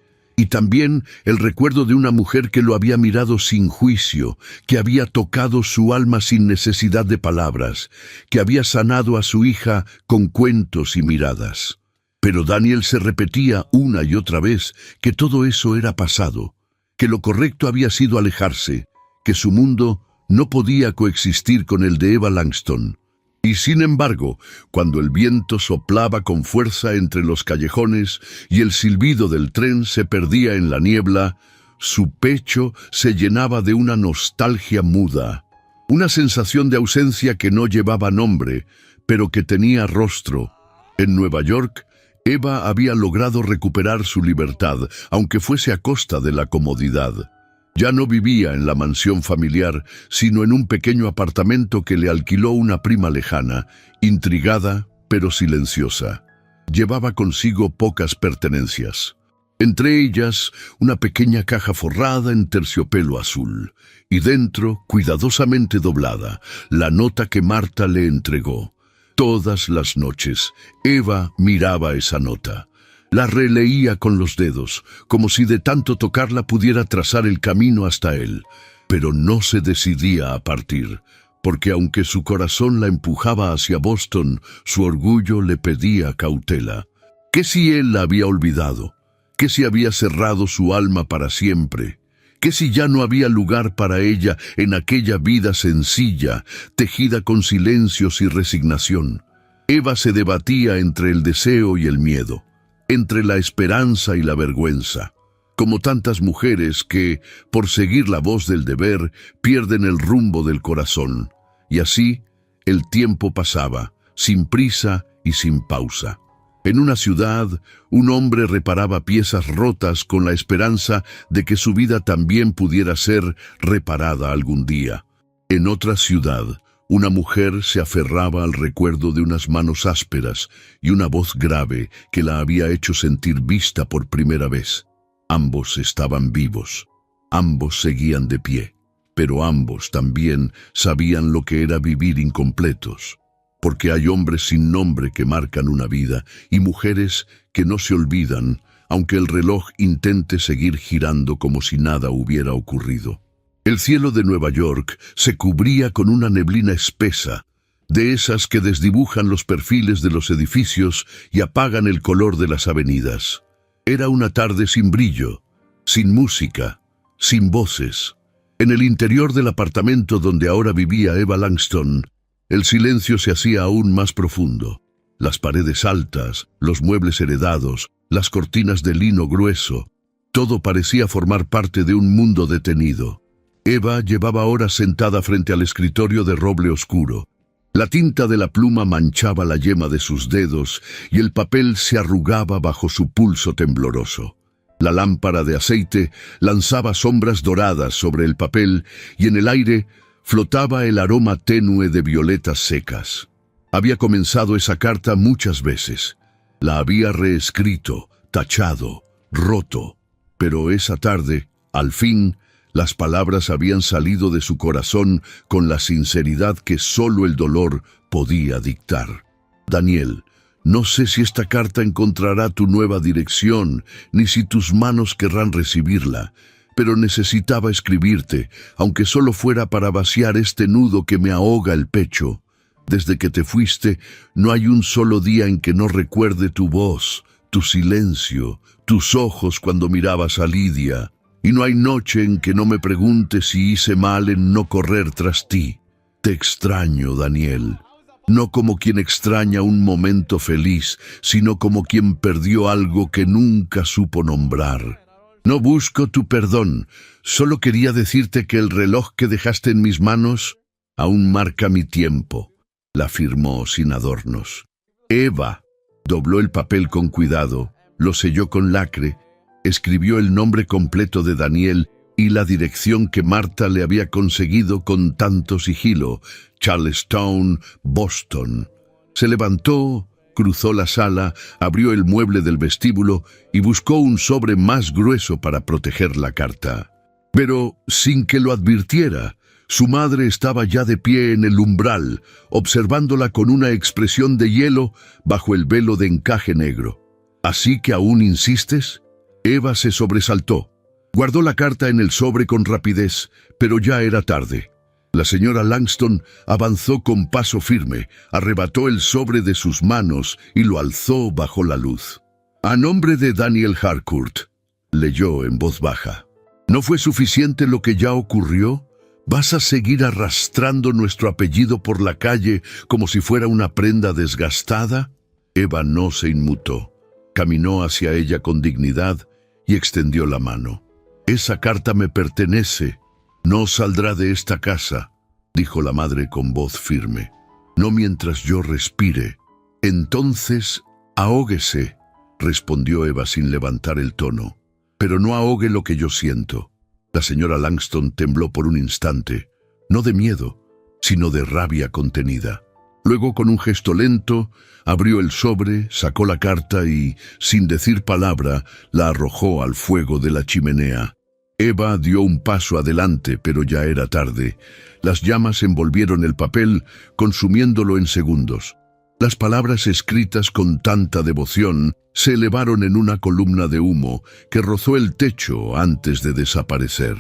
y también el recuerdo de una mujer que lo había mirado sin juicio, que había tocado su alma sin necesidad de palabras, que había sanado a su hija con cuentos y miradas. Pero Daniel se repetía una y otra vez que todo eso era pasado, que lo correcto había sido alejarse, que su mundo no podía coexistir con el de Eva Langston. Y sin embargo, cuando el viento soplaba con fuerza entre los callejones y el silbido del tren se perdía en la niebla, su pecho se llenaba de una nostalgia muda, una sensación de ausencia que no llevaba nombre, pero que tenía rostro. En Nueva York, Eva había logrado recuperar su libertad, aunque fuese a costa de la comodidad. Ya no vivía en la mansión familiar, sino en un pequeño apartamento que le alquiló una prima lejana, intrigada pero silenciosa. Llevaba consigo pocas pertenencias. Entre ellas, una pequeña caja forrada en terciopelo azul, y dentro, cuidadosamente doblada, la nota que Marta le entregó. Todas las noches, Eva miraba esa nota. La releía con los dedos, como si de tanto tocarla pudiera trazar el camino hasta él, pero no se decidía a partir, porque aunque su corazón la empujaba hacia Boston, su orgullo le pedía cautela. ¿Qué si él la había olvidado? ¿Qué si había cerrado su alma para siempre? ¿Qué si ya no había lugar para ella en aquella vida sencilla, tejida con silencios y resignación? Eva se debatía entre el deseo y el miedo, entre la esperanza y la vergüenza, como tantas mujeres que, por seguir la voz del deber, pierden el rumbo del corazón. Y así, el tiempo pasaba, sin prisa y sin pausa. En una ciudad, un hombre reparaba piezas rotas con la esperanza de que su vida también pudiera ser reparada algún día. En otra ciudad, una mujer se aferraba al recuerdo de unas manos ásperas y una voz grave que la había hecho sentir vista por primera vez. Ambos estaban vivos, ambos seguían de pie, pero ambos también sabían lo que era vivir incompletos. Porque hay hombres sin nombre que marcan una vida y mujeres que no se olvidan, aunque el reloj intente seguir girando como si nada hubiera ocurrido. El cielo de Nueva York se cubría con una neblina espesa, de esas que desdibujan los perfiles de los edificios y apagan el color de las avenidas. Era una tarde sin brillo, sin música, sin voces. En el interior del apartamento donde ahora vivía Eva Langston, el silencio se hacía aún más profundo. Las paredes altas, los muebles heredados, las cortinas de lino grueso, todo parecía formar parte de un mundo detenido. Eva llevaba horas sentada frente al escritorio de roble oscuro. La tinta de la pluma manchaba la yema de sus dedos y el papel se arrugaba bajo su pulso tembloroso. La lámpara de aceite lanzaba sombras doradas sobre el papel y en el aire flotaba el aroma tenue de violetas secas. Había comenzado esa carta muchas veces. La había reescrito, tachado, roto. Pero esa tarde, al fin, las palabras habían salido de su corazón con la sinceridad que solo el dolor podía dictar. Daniel, no sé si esta carta encontrará tu nueva dirección, ni si tus manos querrán recibirla, pero necesitaba escribirte, aunque solo fuera para vaciar este nudo que me ahoga el pecho. Desde que te fuiste, no hay un solo día en que no recuerde tu voz, tu silencio, tus ojos cuando mirabas a Lidia. Y no hay noche en que no me pregunte si hice mal en no correr tras ti. Te extraño, Daniel. No como quien extraña un momento feliz, sino como quien perdió algo que nunca supo nombrar. No busco tu perdón, solo quería decirte que el reloj que dejaste en mis manos aún marca mi tiempo, la firmó sin adornos. Eva dobló el papel con cuidado, lo selló con lacre, escribió el nombre completo de Daniel y la dirección que Marta le había conseguido con tanto sigilo, Charlestown, Boston. Se levantó, cruzó la sala, abrió el mueble del vestíbulo y buscó un sobre más grueso para proteger la carta. Pero, sin que lo advirtiera, su madre estaba ya de pie en el umbral, observándola con una expresión de hielo bajo el velo de encaje negro. ¿Así que aún insistes? Eva se sobresaltó. Guardó la carta en el sobre con rapidez, pero ya era tarde. La señora Langston avanzó con paso firme, arrebató el sobre de sus manos y lo alzó bajo la luz. «A nombre de Daniel Harcourt», leyó en voz baja. «¿No fue suficiente lo que ya ocurrió? ¿Vas a seguir arrastrando nuestro apellido por la calle como si fuera una prenda desgastada?» Eva no se inmutó. Caminó hacia ella con dignidad y extendió la mano. «Esa carta me pertenece. No saldrá de esta casa», dijo la madre con voz firme. «No mientras yo respire». «Entonces, ahóguese», respondió Eva sin levantar el tono. «Pero no ahogue lo que yo siento». La señora Langston tembló por un instante, no de miedo, sino de rabia contenida. Luego, con un gesto lento, abrió el sobre, sacó la carta y, sin decir palabra, la arrojó al fuego de la chimenea. Eva dio un paso adelante, pero ya era tarde. Las llamas envolvieron el papel, consumiéndolo en segundos. Las palabras escritas con tanta devoción se elevaron en una columna de humo que rozó el techo antes de desaparecer.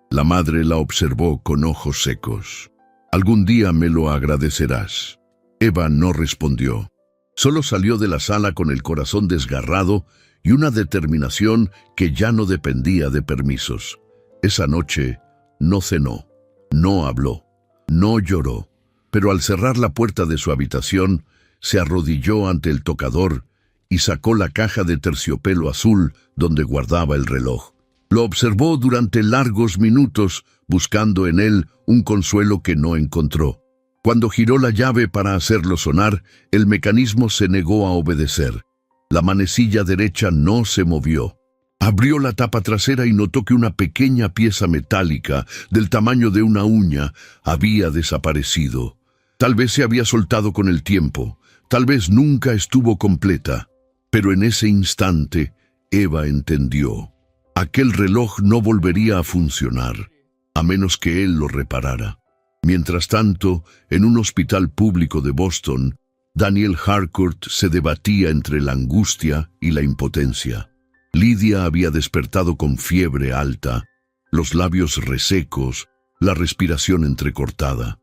La madre la observó con ojos secos. «Algún día me lo agradecerás». Eva no respondió. Solo salió de la sala con el corazón desgarrado y una determinación que ya no dependía de permisos. Esa noche no cenó, no habló, no lloró, pero al cerrar la puerta de su habitación, se arrodilló ante el tocador y sacó la caja de terciopelo azul donde guardaba el reloj. Lo observó durante largos minutos, buscando en él un consuelo que no encontró. Cuando giró la llave para hacerlo sonar, el mecanismo se negó a obedecer. La manecilla derecha no se movió. Abrió la tapa trasera y notó que una pequeña pieza metálica, del tamaño de una uña, había desaparecido. Tal vez se había soltado con el tiempo, tal vez nunca estuvo completa. Pero en ese instante, Eva entendió. Aquel reloj no volvería a funcionar, a menos que él lo reparara. Mientras tanto, en un hospital público de Boston, Daniel Harcourt se debatía entre la angustia y la impotencia. Lidia había despertado con fiebre alta, los labios resecos, la respiración entrecortada.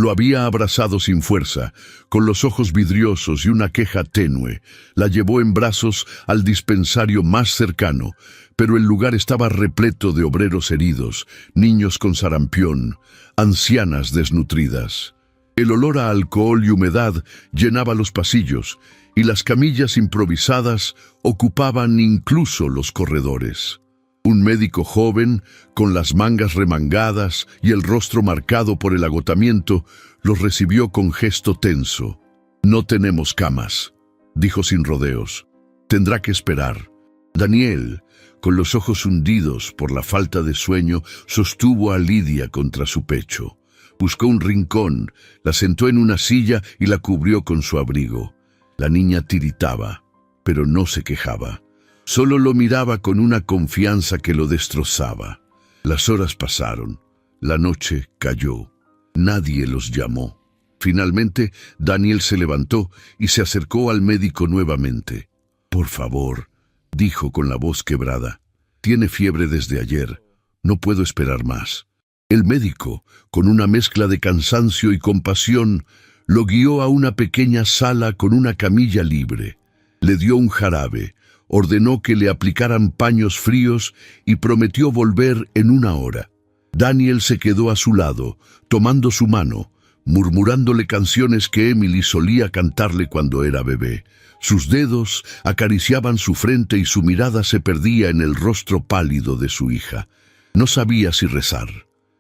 Lo había abrazado sin fuerza, con los ojos vidriosos y una queja tenue. La llevó en brazos al dispensario más cercano, pero el lugar estaba repleto de obreros heridos, niños con sarampión, ancianas desnutridas. El olor a alcohol y humedad llenaba los pasillos, y las camillas improvisadas ocupaban incluso los corredores. Un médico joven, con las mangas remangadas y el rostro marcado por el agotamiento, los recibió con gesto tenso. «No tenemos camas», dijo sin rodeos. «Tendrá que esperar». Daniel, con los ojos hundidos por la falta de sueño, sostuvo a Lidia contra su pecho. Buscó un rincón, la sentó en una silla y la cubrió con su abrigo. La niña tiritaba, pero no se quejaba. Solo lo miraba con una confianza que lo destrozaba. Las horas pasaron. La noche cayó. Nadie los llamó. Finalmente, Daniel se levantó y se acercó al médico nuevamente. «Por favor», dijo con la voz quebrada. «Tiene fiebre desde ayer. No puedo esperar más». El médico, con una mezcla de cansancio y compasión, lo guió a una pequeña sala con una camilla libre. Le dio un jarabe, ordenó que le aplicaran paños fríos y prometió volver en una hora. Daniel se quedó a su lado, tomando su mano, murmurándole canciones que Emily solía cantarle cuando era bebé. Sus dedos acariciaban su frente y su mirada se perdía en el rostro pálido de su hija. No sabía si rezar,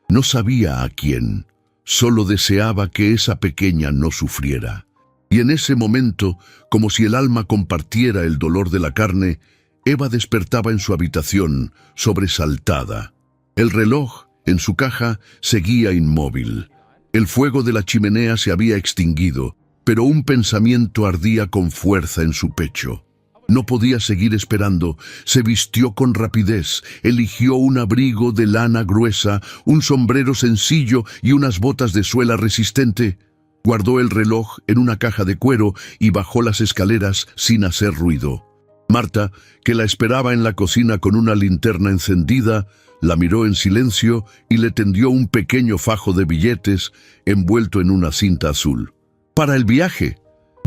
no sabía a quién, solo deseaba que esa pequeña no sufriera. Y en ese momento, como si el alma compartiera el dolor de la carne, Eva despertaba en su habitación, sobresaltada. El reloj, en su caja, seguía inmóvil. El fuego de la chimenea se había extinguido, pero un pensamiento ardía con fuerza en su pecho. No podía seguir esperando, se vistió con rapidez, eligió un abrigo de lana gruesa, un sombrero sencillo y unas botas de suela resistente. Guardó el reloj en una caja de cuero y bajó las escaleras sin hacer ruido. Marta, que la esperaba en la cocina con una linterna encendida, la miró en silencio y le tendió un pequeño fajo de billetes envuelto en una cinta azul. «Para el viaje.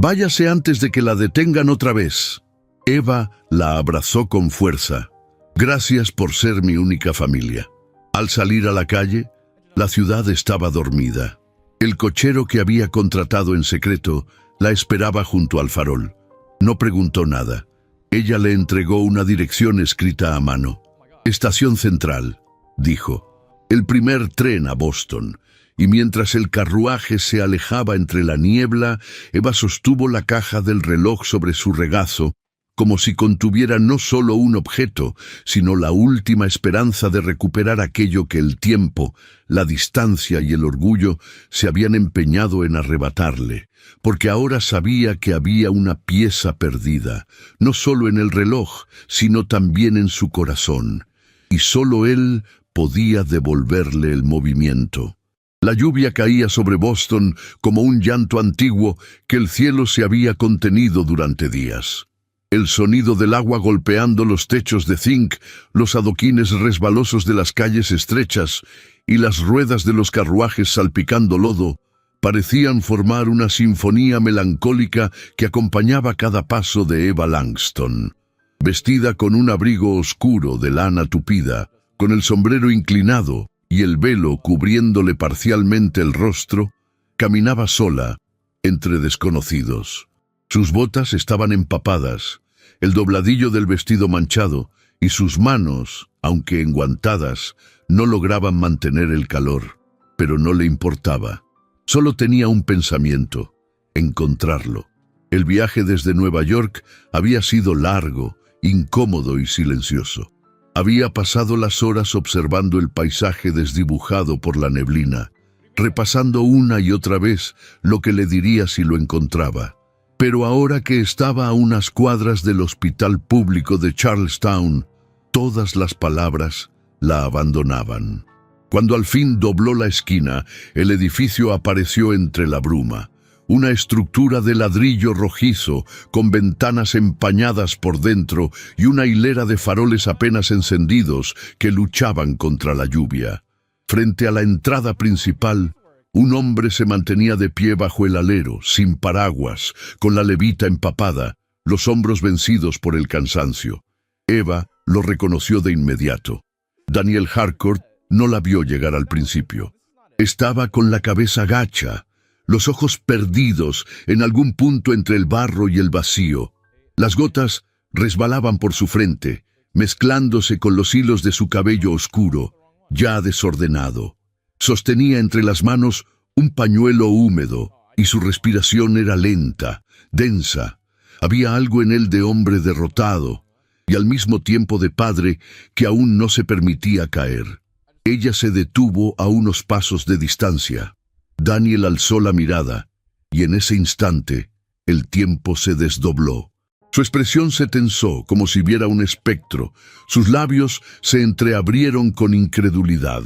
Váyase antes de que la detengan otra vez». Eva la abrazó con fuerza. «Gracias por ser mi única familia». Al salir a la calle, la ciudad estaba dormida. El cochero que había contratado en secreto la esperaba junto al farol. No preguntó nada. Ella le entregó una dirección escrita a mano. «Estación Central», dijo. «El primer tren a Boston». Y mientras el carruaje se alejaba entre la niebla, Eva sostuvo la caja del reloj sobre su regazo, como si contuviera no solo un objeto, sino la última esperanza de recuperar aquello que el tiempo, la distancia y el orgullo se habían empeñado en arrebatarle, porque ahora sabía que había una pieza perdida, no solo en el reloj, sino también en su corazón, y solo él podía devolverle el movimiento. La lluvia caía sobre Boston como un llanto antiguo que el cielo se había contenido durante días. El sonido del agua golpeando los techos de zinc, los adoquines resbalosos de las calles estrechas y las ruedas de los carruajes salpicando lodo, parecían formar una sinfonía melancólica que acompañaba cada paso de Eva Langston. Vestida con un abrigo oscuro de lana tupida, con el sombrero inclinado y el velo cubriéndole parcialmente el rostro, caminaba sola entre desconocidos. Sus botas estaban empapadas, el dobladillo del vestido manchado, y sus manos, aunque enguantadas, no lograban mantener el calor, pero no le importaba. Solo tenía un pensamiento: encontrarlo. El viaje desde Nueva York había sido largo, incómodo y silencioso. Había pasado las horas observando el paisaje desdibujado por la neblina, repasando una y otra vez lo que le diría si lo encontraba. Pero ahora que estaba a unas cuadras del hospital público de Charlestown, todas las palabras la abandonaban. Cuando al fin dobló la esquina, el edificio apareció entre la bruma. Una estructura de ladrillo rojizo, con ventanas empañadas por dentro y una hilera de faroles apenas encendidos que luchaban contra la lluvia. Frente a la entrada principal, Un hombre se mantenía de pie bajo el alero, sin paraguas, con la levita empapada, los hombros vencidos por el cansancio. Eva lo reconoció de inmediato. Daniel Harcourt no la vio llegar al principio. Estaba con la cabeza gacha, los ojos perdidos en algún punto entre el barro y el vacío. Las gotas resbalaban por su frente, mezclándose con los hilos de su cabello oscuro, ya desordenado. Sostenía entre las manos un pañuelo húmedo y su respiración era lenta, densa. Había algo en él de hombre derrotado y al mismo tiempo de padre que aún no se permitía caer. Ella se detuvo a unos pasos de distancia. Daniel alzó la mirada y en ese instante el tiempo se desdobló. Su expresión se tensó como si viera un espectro. Sus labios se entreabrieron con incredulidad.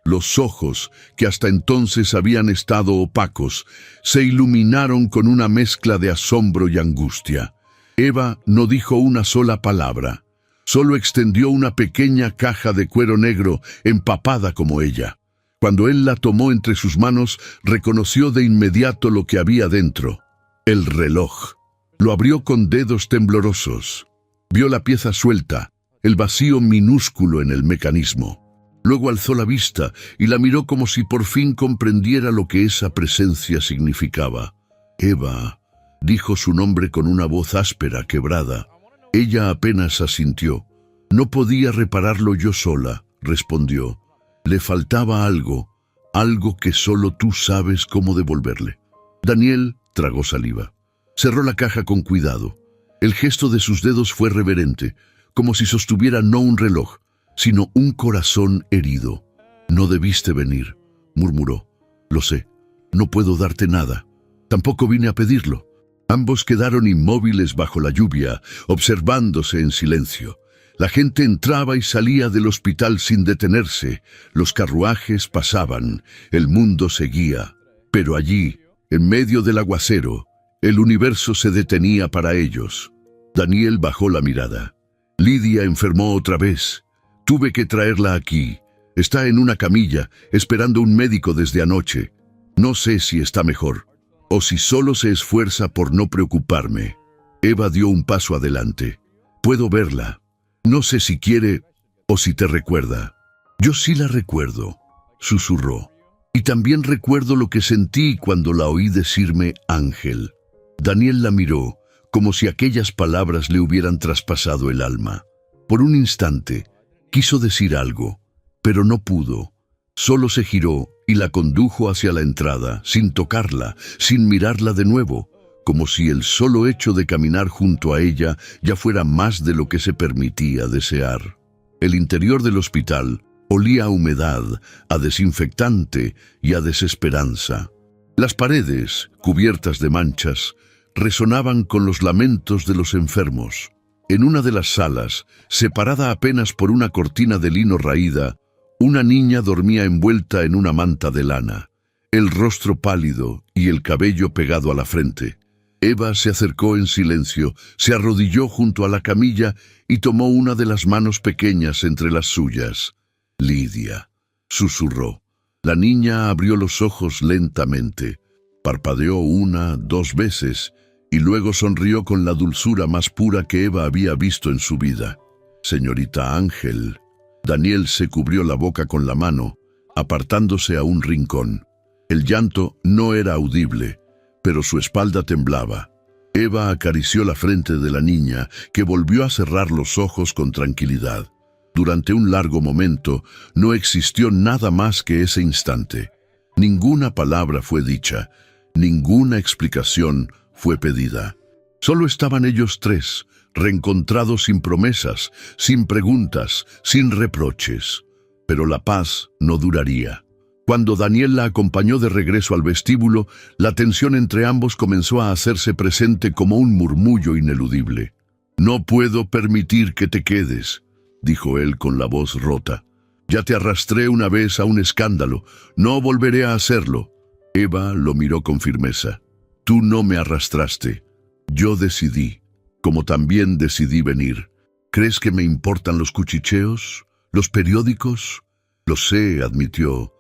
Los ojos, que hasta entonces habían estado opacos, se iluminaron con una mezcla de asombro y angustia. Eva no dijo una sola palabra. Solo extendió una pequeña caja de cuero negro empapada como ella. Cuando él la tomó entre sus manos, reconoció de inmediato lo que había dentro. El reloj. Lo abrió con dedos temblorosos. Vio la pieza suelta, el vacío minúsculo en el mecanismo. Luego alzó la vista y la miró como si por fin comprendiera lo que esa presencia significaba. Eva, dijo su nombre con una voz áspera, quebrada. Ella apenas asintió. No podía repararlo yo sola, respondió. Le faltaba algo, algo que solo tú sabes cómo devolverle. Daniel tragó saliva. Cerró la caja con cuidado. El gesto de sus dedos fue reverente, como si sostuviera no un reloj, sino un corazón herido. No debiste venir, murmuró. Lo sé, no puedo darte nada. Tampoco vine a pedirlo. Ambos quedaron inmóviles bajo la lluvia, observándose en silencio. La gente entraba y salía del hospital sin detenerse. Los carruajes pasaban, el mundo seguía. Pero allí, en medio del aguacero, el universo se detenía para ellos. Daniel bajó la mirada. Lidia enfermó otra vez. Tuve que traerla aquí. Está en una camilla, esperando un médico desde anoche. No sé si está mejor, o si solo se esfuerza por no preocuparme. Eva dio un paso adelante. Puedo verla. No sé si quiere o si te recuerda. Yo sí la recuerdo, susurró. Y también recuerdo lo que sentí cuando la oí decirme Ángel. Daniel la miró, como si aquellas palabras le hubieran traspasado el alma. Por un instante, quiso decir algo, pero no pudo. Solo se giró y la condujo hacia la entrada, sin tocarla, sin mirarla de nuevo, como si el solo hecho de caminar junto a ella ya fuera más de lo que se permitía desear. El interior del hospital olía a humedad, a desinfectante y a desesperanza. Las paredes, cubiertas de manchas, resonaban con los lamentos de los enfermos. En una de las salas, separada apenas por una cortina de lino raída, una niña dormía envuelta en una manta de lana, el rostro pálido y el cabello pegado a la frente. Eva se acercó en silencio, se arrodilló junto a la camilla y tomó una de las manos pequeñas entre las suyas. Lidia, susurró. La niña abrió los ojos lentamente, parpadeó 1, 2 veces y luego sonrió con la dulzura más pura que Eva había visto en su vida. Señorita Ángel. Daniel se cubrió la boca con la mano, apartándose a un rincón. El llanto no era audible, pero su espalda temblaba. Eva acarició la frente de la niña, que volvió a cerrar los ojos con tranquilidad. Durante un largo momento, no existió nada más que ese instante. Ninguna palabra fue dicha, ninguna explicación fue pedida. Solo estaban ellos tres, reencontrados sin promesas, sin preguntas, sin reproches. Pero la paz no duraría. Cuando Daniel la acompañó de regreso al vestíbulo, la tensión entre ambos comenzó a hacerse presente como un murmullo ineludible. «No puedo permitir que te quedes», dijo él con la voz rota. «Ya te arrastré una vez a un escándalo. No volveré a hacerlo». Eva lo miró con firmeza. «Tú no me arrastraste. Yo decidí, como también decidí venir. ¿Crees que me importan los cuchicheos? ¿Los periódicos?» «Lo sé», admitió,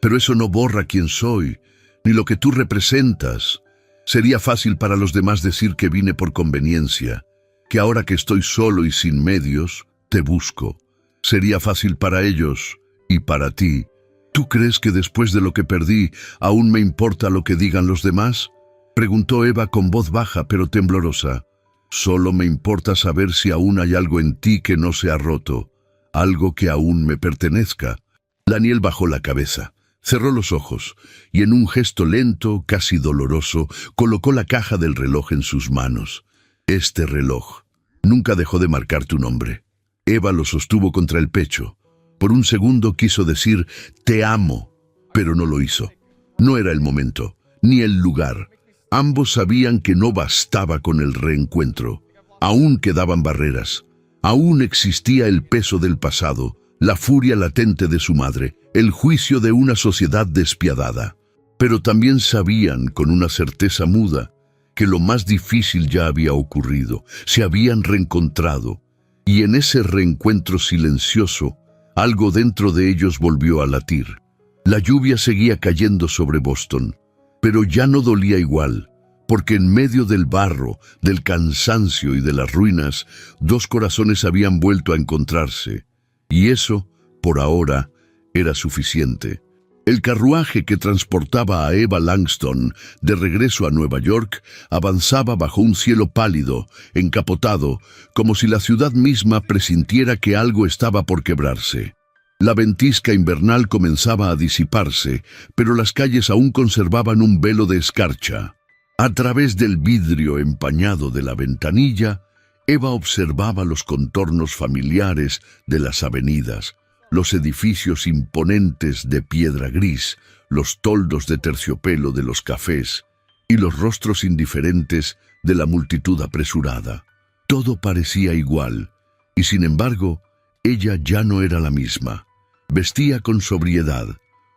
Pero eso no borra quién soy, ni lo que tú representas. Sería fácil para los demás decir que vine por conveniencia, que ahora que estoy solo y sin medios, te busco. Sería fácil para ellos y para ti. ¿Tú crees que después de lo que perdí, aún me importa lo que digan los demás? Preguntó Eva con voz baja pero temblorosa. Solo me importa saber si aún hay algo en ti que no se ha roto, algo que aún me pertenezca. Daniel bajó la cabeza, cerró los ojos y en un gesto lento, casi doloroso, colocó la caja del reloj en sus manos. Este reloj nunca dejó de marcar tu nombre. Eva lo sostuvo contra el pecho. Por un segundo quiso decir, te amo, pero no lo hizo. No era el momento, ni el lugar. Ambos sabían que no bastaba con el reencuentro. Aún quedaban barreras. Aún existía el peso del pasado, la furia latente de su madre, el juicio de una sociedad despiadada. Pero también sabían, con una certeza muda, que lo más difícil ya había ocurrido. Se habían reencontrado. Y en ese reencuentro silencioso, algo dentro de ellos volvió a latir. La lluvia seguía cayendo sobre Boston, pero ya no dolía igual, porque en medio del barro, del cansancio y de las ruinas, dos corazones habían vuelto a encontrarse, y eso, por ahora, era suficiente. El carruaje que transportaba a Eva Langston de regreso a Nueva York avanzaba bajo un cielo pálido, encapotado, como si la ciudad misma presintiera que algo estaba por quebrarse. La ventisca invernal comenzaba a disiparse, pero las calles aún conservaban un velo de escarcha. A través del vidrio empañado de la ventanilla, Eva observaba los contornos familiares de las avenidas, los edificios imponentes de piedra gris, los toldos de terciopelo de los cafés y los rostros indiferentes de la multitud apresurada. Todo parecía igual, y sin embargo, ella ya no era la misma. Vestía con sobriedad,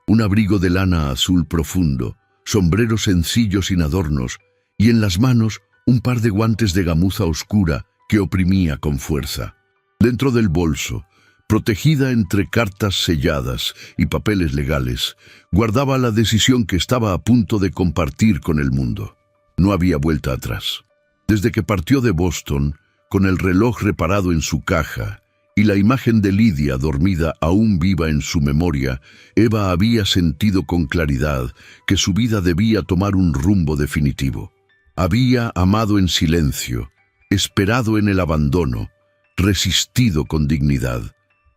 un abrigo de lana azul profundo, sombreros sencillos sin adornos, y en las manos un par de guantes de gamuza oscura que oprimía con fuerza. Dentro del bolso, protegida entre cartas selladas y papeles legales, guardaba la decisión que estaba a punto de compartir con el mundo. No había vuelta atrás. Desde que partió de Boston, con el reloj reparado en su caja y la imagen de Lidia dormida aún viva en su memoria, Eva había sentido con claridad que su vida debía tomar un rumbo definitivo. Había amado en silencio, esperado en el abandono, resistido con dignidad.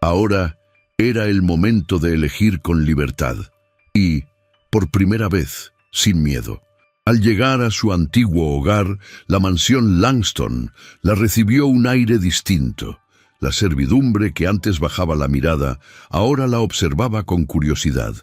Ahora era el momento de elegir con libertad y, por primera vez, sin miedo. Al llegar a su antiguo hogar, la mansión Langston la recibió un aire distinto. La servidumbre que antes bajaba la mirada, ahora la observaba con curiosidad.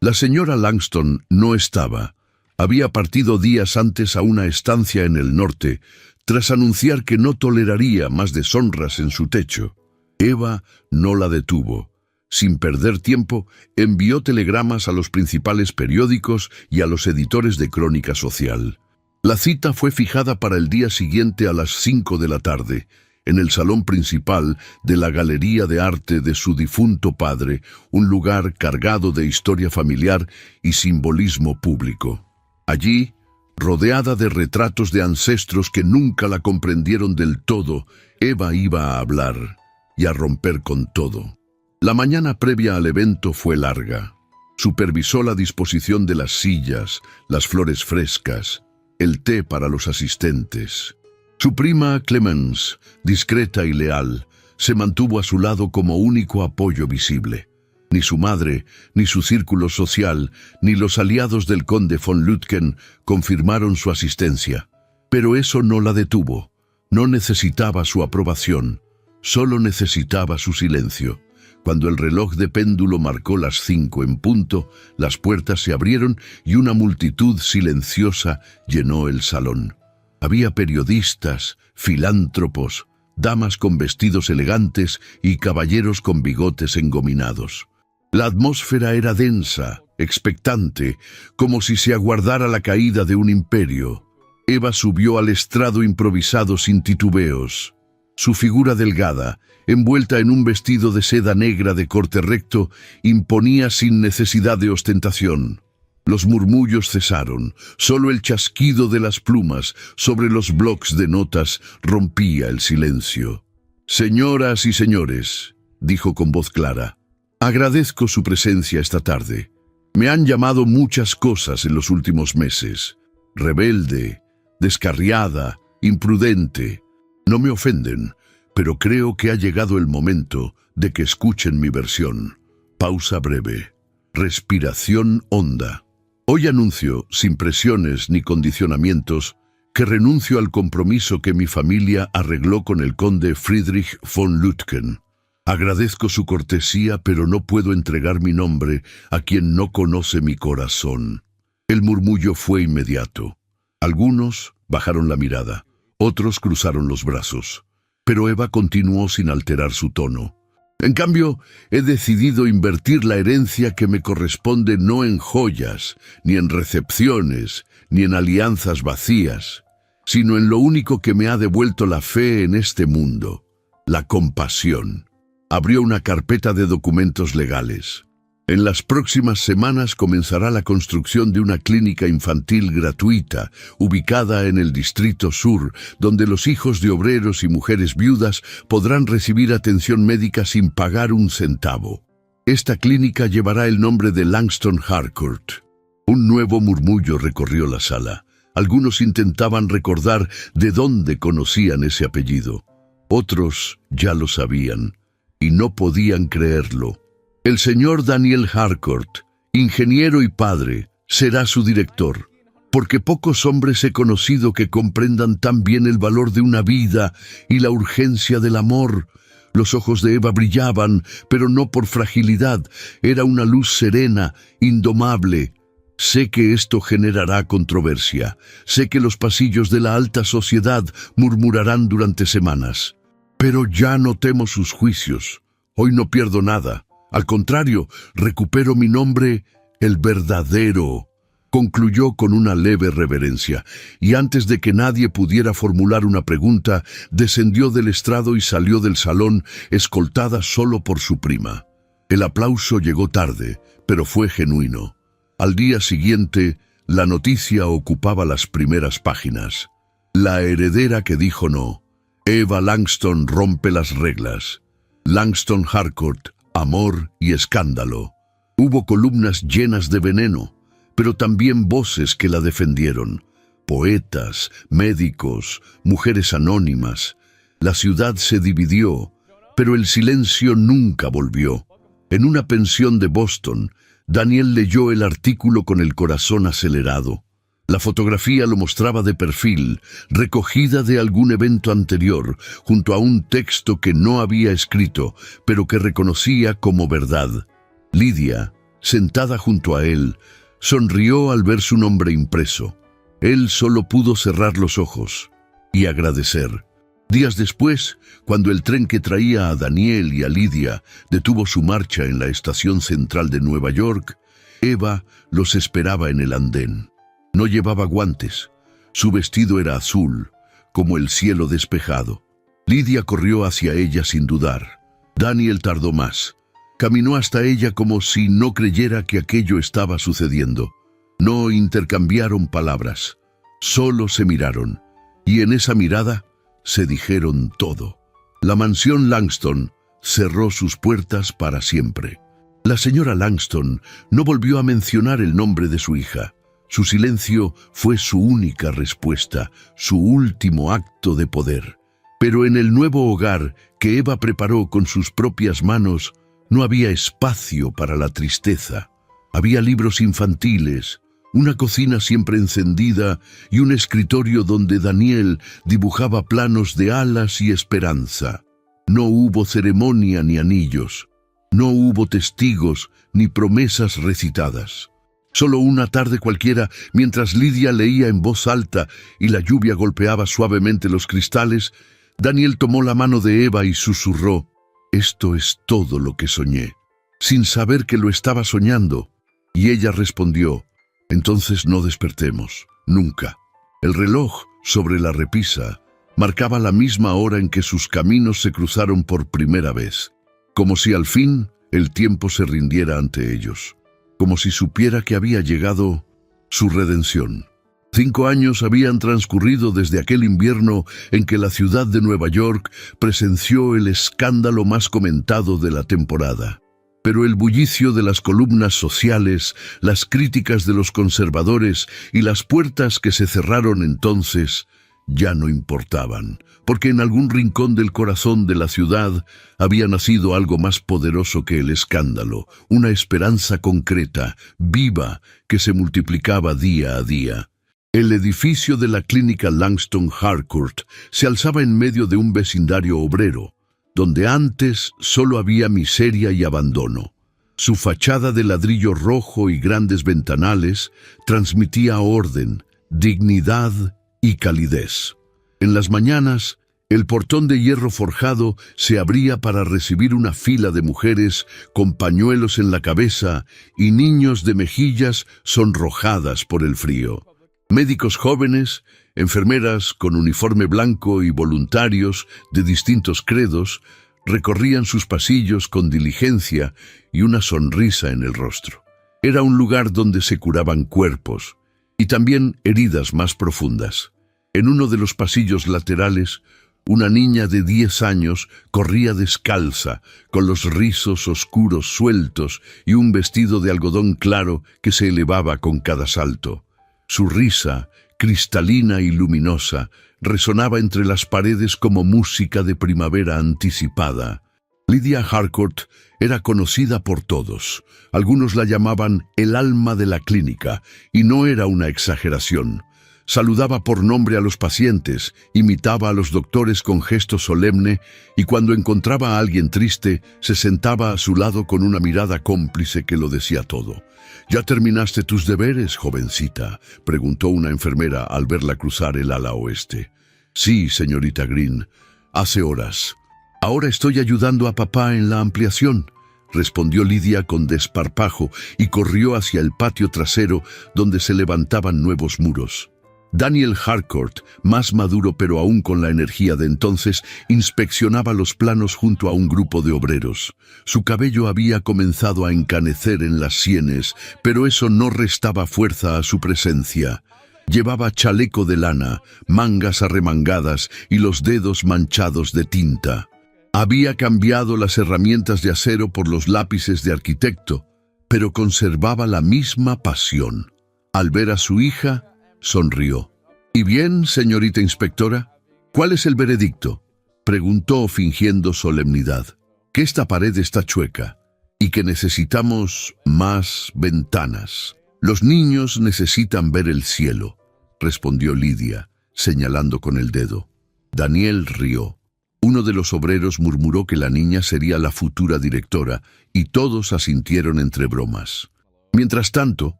La señora Langston no estaba. Había partido días antes a una estancia en el norte, tras anunciar que no toleraría más deshonras en su techo. Eva no la detuvo. Sin perder tiempo, envió telegramas a los principales periódicos y a los editores de Crónica Social. La cita fue fijada para el día siguiente a las 5 de la tarde, en el salón principal de la Galería de Arte de su difunto padre, un lugar cargado de historia familiar y simbolismo público. Allí, rodeada de retratos de ancestros que nunca la comprendieron del todo, Eva iba a hablar y a romper con todo. La mañana previa al evento fue larga. Supervisó la disposición de las sillas, las flores frescas, el té para los asistentes. Su prima Clemence, discreta y leal, se mantuvo a su lado como único apoyo visible. Ni su madre, ni su círculo social, ni los aliados del conde von Lütken confirmaron su asistencia. Pero eso no la detuvo. No necesitaba su aprobación. Solo necesitaba su silencio. Cuando el reloj de péndulo marcó las 5 en punto, las puertas se abrieron y una multitud silenciosa llenó el salón. Había periodistas, filántropos, damas con vestidos elegantes y caballeros con bigotes engominados. La atmósfera era densa, expectante, como si se aguardara la caída de un imperio. Eva subió al estrado improvisado sin titubeos. Su figura delgada, envuelta en un vestido de seda negra de corte recto, imponía sin necesidad de ostentación. Los murmullos cesaron, solo el chasquido de las plumas sobre los blocs de notas rompía el silencio. «Señoras y señores», dijo con voz clara, «agradezco su presencia esta tarde. Me han llamado muchas cosas en los últimos meses. Rebelde, descarriada, imprudente. No me ofenden, pero creo que ha llegado el momento de que escuchen mi versión». Pausa breve. Respiración honda. Hoy anuncio, sin presiones ni condicionamientos, que renuncio al compromiso que mi familia arregló con el conde Friedrich von Lütken. Agradezco su cortesía, pero no puedo entregar mi nombre a quien no conoce mi corazón. El murmullo fue inmediato. Algunos bajaron la mirada, otros cruzaron los brazos, pero Eva continuó sin alterar su tono. En cambio, he decidido invertir la herencia que me corresponde no en joyas, ni en recepciones, ni en alianzas vacías, sino en lo único que me ha devuelto la fe en este mundo, la compasión. Abrió una carpeta de documentos legales. En las próximas semanas comenzará la construcción de una clínica infantil gratuita, ubicada en el Distrito Sur, donde los hijos de obreros y mujeres viudas podrán recibir atención médica sin pagar un centavo. Esta clínica llevará el nombre de Langston Harcourt. Un nuevo murmullo recorrió la sala. Algunos intentaban recordar de dónde conocían ese apellido. Otros ya lo sabían, y no podían creerlo. El señor Daniel Harcourt, ingeniero y padre, será su director, porque pocos hombres he conocido que comprendan tan bien el valor de una vida y la urgencia del amor. Los ojos de Eva brillaban, pero no por fragilidad, era una luz serena, indomable. Sé que esto generará controversia, sé que los pasillos de la alta sociedad murmurarán durante semanas, pero ya no temo sus juicios. Hoy no pierdo nada. Al contrario, recupero mi nombre, el verdadero, concluyó con una leve reverencia, y antes de que nadie pudiera formular una pregunta, descendió del estrado y salió del salón, escoltada solo por su prima. El aplauso llegó tarde, pero fue genuino. Al día siguiente, la noticia ocupaba las primeras páginas. La heredera que dijo no. Eva Langston rompe las reglas. Langston Harcourt, amor y escándalo. Hubo columnas llenas de veneno, pero también voces que la defendieron. Poetas, médicos, mujeres anónimas. La ciudad se dividió, pero el silencio nunca volvió. En una pensión de Boston, Daniel leyó el artículo con el corazón acelerado. La fotografía lo mostraba de perfil, recogida de algún evento anterior, junto a un texto que no había escrito, pero que reconocía como verdad. Lidia, sentada junto a él, sonrió al ver su nombre impreso. Él solo pudo cerrar los ojos y agradecer. Días después, cuando el tren que traía a Daniel y a Lidia detuvo su marcha en la estación central de Nueva York, Eva los esperaba en el andén. No llevaba guantes. Su vestido era azul, como el cielo despejado. Lidia corrió hacia ella sin dudar. Daniel tardó más. Caminó hasta ella como si no creyera que aquello estaba sucediendo. No intercambiaron palabras. Solo se miraron. Y en esa mirada se dijeron todo. La mansión Langston cerró sus puertas para siempre. La señora Langston no volvió a mencionar el nombre de su hija. Su silencio fue su única respuesta, su último acto de poder. Pero en el nuevo hogar que Eva preparó con sus propias manos, no había espacio para la tristeza. Había libros infantiles, una cocina siempre encendida y un escritorio donde Daniel dibujaba planos de alas y esperanza. No hubo ceremonia ni anillos. No hubo testigos ni promesas recitadas. Solo una tarde cualquiera, mientras Lidia leía en voz alta y la lluvia golpeaba suavemente los cristales, Daniel tomó la mano de Eva y susurró: «Esto es todo lo que soñé», sin saber que lo estaba soñando. Y ella respondió: «Entonces no despertemos, nunca». El reloj sobre la repisa Marcaba la misma hora en que sus caminos se cruzaron por primera vez, como si al fin el tiempo se rindiera ante ellos, como si supiera que había llegado su redención. 5 años habían transcurrido desde aquel invierno en que la ciudad de Nueva York presenció el escándalo más comentado de la temporada. Pero el bullicio de las columnas sociales, las críticas de los conservadores y las puertas que se cerraron entonces ya no importaban, porque en algún rincón del corazón de la ciudad había nacido algo más poderoso que el escándalo, una esperanza concreta, viva, que se multiplicaba día a día. El edificio de la clínica Langston Harcourt se alzaba en medio de un vecindario obrero, donde antes solo había miseria y abandono. Su fachada de ladrillo rojo y grandes ventanales transmitía orden, dignidad y calidez. En las mañanas, el portón de hierro forjado se abría para recibir una fila de mujeres con pañuelos en la cabeza y niños de mejillas sonrojadas por el frío. Médicos jóvenes, enfermeras con uniforme blanco y voluntarios de distintos credos recorrían sus pasillos con diligencia y una sonrisa en el rostro. Era un lugar donde se curaban cuerpos y también heridas más profundas. En uno de los pasillos laterales, una niña de 10 años corría descalza, con los rizos oscuros sueltos y un vestido de algodón claro que se elevaba con cada salto. Su risa, cristalina y luminosa, resonaba entre las paredes como música de primavera anticipada. Lydia Harcourt era conocida por todos. Algunos la llamaban el alma de la clínica, y no era una exageración. Saludaba por nombre a los pacientes, imitaba a los doctores con gesto solemne, y cuando encontraba a alguien triste, se sentaba a su lado con una mirada cómplice que lo decía todo. «¿Ya terminaste tus deberes, jovencita?», preguntó una enfermera al verla cruzar el ala oeste. «Sí, señorita Green, hace horas. Ahora estoy ayudando a papá en la ampliación», respondió Lydia con desparpajo y corrió hacia el patio trasero donde se levantaban nuevos muros. Daniel Harcourt, más maduro pero aún con la energía de entonces, inspeccionaba los planos junto a un grupo de obreros. Su cabello había comenzado a encanecer en las sienes, pero eso no restaba fuerza a su presencia. Llevaba chaleco de lana, mangas arremangadas y los dedos manchados de tinta. Había cambiado las herramientas de acero por los lápices de arquitecto, pero conservaba la misma pasión. Al ver a su hija, sonrió. «¿Y bien, señorita inspectora? ¿Cuál es el veredicto?», preguntó fingiendo solemnidad. «Que esta pared está chueca y que necesitamos más ventanas. Los niños necesitan ver el cielo», respondió Lydia, señalando con el dedo. Daniel rió. Uno de los obreros murmuró que la niña sería la futura directora y todos asintieron entre bromas. Mientras tanto,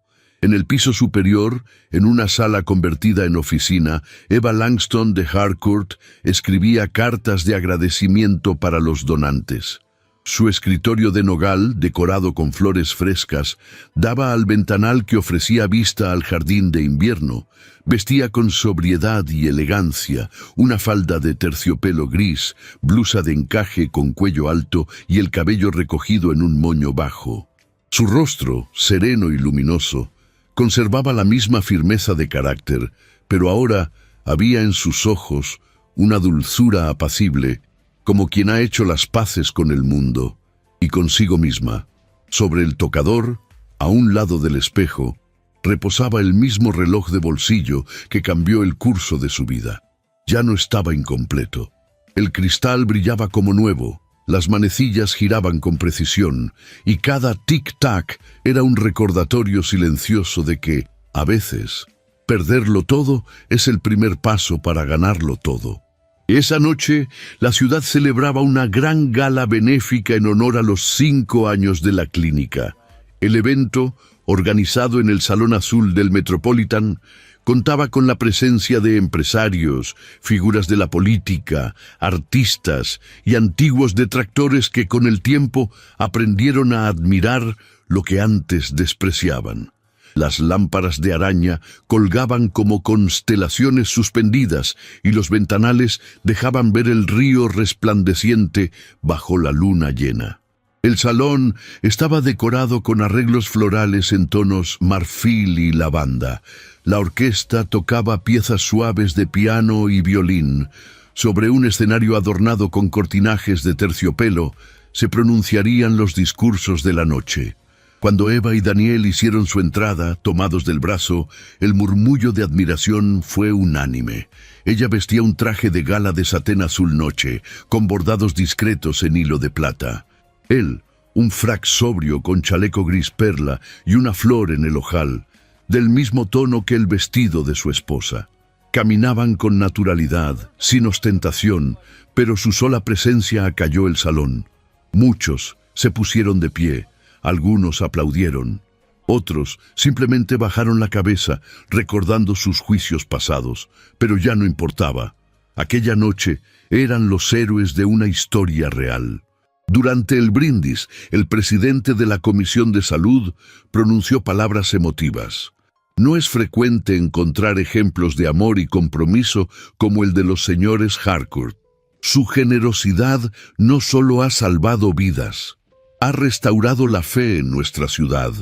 en el piso superior, en una sala convertida en oficina, Eva Langston de Harcourt escribía cartas de agradecimiento para los donantes. Su escritorio de nogal, decorado con flores frescas, daba al ventanal que ofrecía vista al jardín de invierno. Vestía con sobriedad y elegancia, una falda de terciopelo gris, blusa de encaje con cuello alto y el cabello recogido en un moño bajo. Su rostro, sereno y luminoso, conservaba la misma firmeza de carácter, pero ahora había en sus ojos una dulzura apacible, como quien ha hecho las paces con el mundo y consigo misma. Sobre el tocador, a un lado del espejo, reposaba el mismo reloj de bolsillo que cambió el curso de su vida. Ya no estaba incompleto. El cristal brillaba como nuevo, las manecillas giraban con precisión, y cada tic-tac era un recordatorio silencioso de que, a veces, perderlo todo es el primer paso para ganarlo todo. Esa noche, la ciudad celebraba una gran gala benéfica en honor a los 5 años de la clínica. El evento, organizado en el Salón Azul del Metropolitan, contaba con la presencia de empresarios, figuras de la política, artistas y antiguos detractores que con el tiempo aprendieron a admirar lo que antes despreciaban. Las lámparas de araña colgaban como constelaciones suspendidas y los ventanales dejaban ver el río resplandeciente bajo la luna llena. El salón estaba decorado con arreglos florales en tonos marfil y lavanda. La orquesta tocaba piezas suaves de piano y violín. Sobre un escenario adornado con cortinajes de terciopelo, se pronunciarían los discursos de la noche. Cuando Eva y Daniel hicieron su entrada, tomados del brazo, el murmullo de admiración fue unánime. Ella vestía un traje de gala de satén azul noche, con bordados discretos en hilo de plata. Él, un frac sobrio con chaleco gris perla y una flor en el ojal, del mismo tono que el vestido de su esposa. Caminaban con naturalidad, sin ostentación, pero su sola presencia acalló el salón. Muchos se pusieron de pie, algunos aplaudieron, otros simplemente bajaron la cabeza, recordando sus juicios pasados, pero ya no importaba. Aquella noche eran los héroes de una historia real. Durante el brindis, el presidente de la Comisión de Salud pronunció palabras emotivas. No es frecuente encontrar ejemplos de amor y compromiso como el de los señores Harcourt. Su generosidad no solo ha salvado vidas, ha restaurado la fe en nuestra ciudad.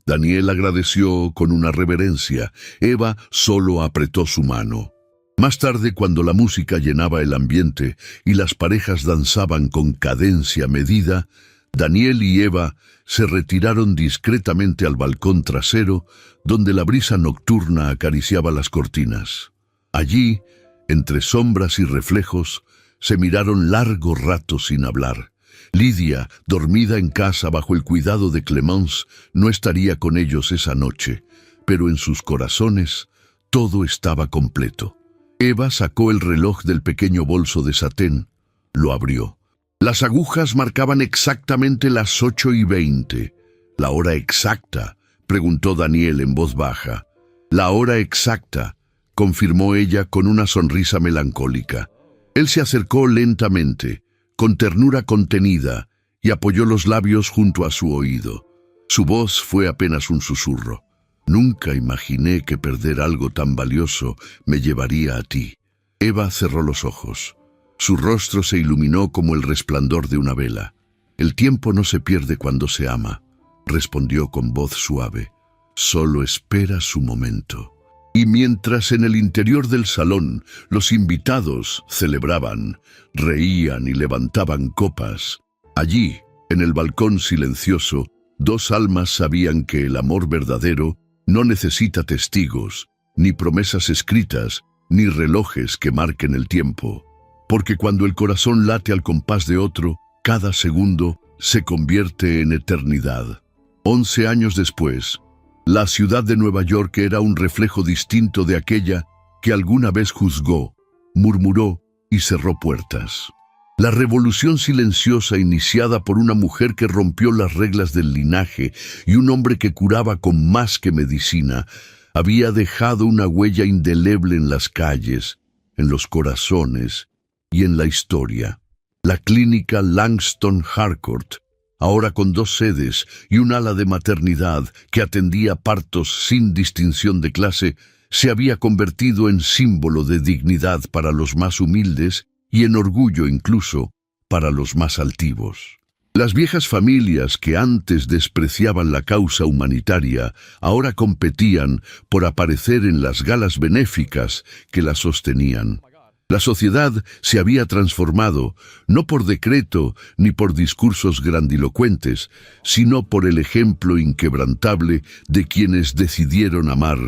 Daniel agradeció con una reverencia. Eva solo apretó su mano. Más tarde, cuando la música llenaba el ambiente y las parejas danzaban con cadencia medida, Daniel y Eva se retiraron discretamente al balcón trasero, donde la brisa nocturna acariciaba las cortinas. Allí, entre sombras y reflejos, se miraron largo rato sin hablar. Lidia, dormida en casa bajo el cuidado de Clemence, no estaría con ellos esa noche, pero en sus corazones todo estaba completo. Eva sacó el reloj del pequeño bolso de satén, lo abrió. Las agujas marcaban exactamente las 8:20. «¿La hora exacta?», preguntó Daniel en voz baja. «La hora exacta», confirmó ella con una sonrisa melancólica. Él se acercó lentamente, con ternura contenida, y apoyó los labios junto a su oído. Su voz fue apenas un susurro. «Nunca imaginé que perder algo tan valioso me llevaría a ti». Eva cerró los ojos. Su rostro se iluminó como el resplandor de una vela. «El tiempo no se pierde cuando se ama», respondió con voz suave. «Solo espera su momento». Y mientras en el interior del salón los invitados celebraban, reían y levantaban copas, allí, en el balcón silencioso, dos almas sabían que el amor verdadero no necesita testigos, ni promesas escritas, ni relojes que marquen el tiempo. Porque cuando el corazón late al compás de otro, cada segundo se convierte en eternidad. 11 años después, la ciudad de Nueva York era un reflejo distinto de aquella que alguna vez juzgó, murmuró y cerró puertas. La revolución silenciosa iniciada por una mujer que rompió las reglas del linaje y un hombre que curaba con más que medicina, había dejado una huella indeleble en las calles, en los corazones y en la historia. La clínica Langston Harcourt, ahora con 2 sedes y un ala de maternidad que atendía partos sin distinción de clase, se había convertido en símbolo de dignidad para los más humildes y en orgullo incluso para los más altivos. Las viejas familias que antes despreciaban la causa humanitaria ahora competían por aparecer en las galas benéficas que la sostenían. La sociedad se había transformado, no por decreto ni por discursos grandilocuentes, sino por el ejemplo inquebrantable de quienes decidieron amar,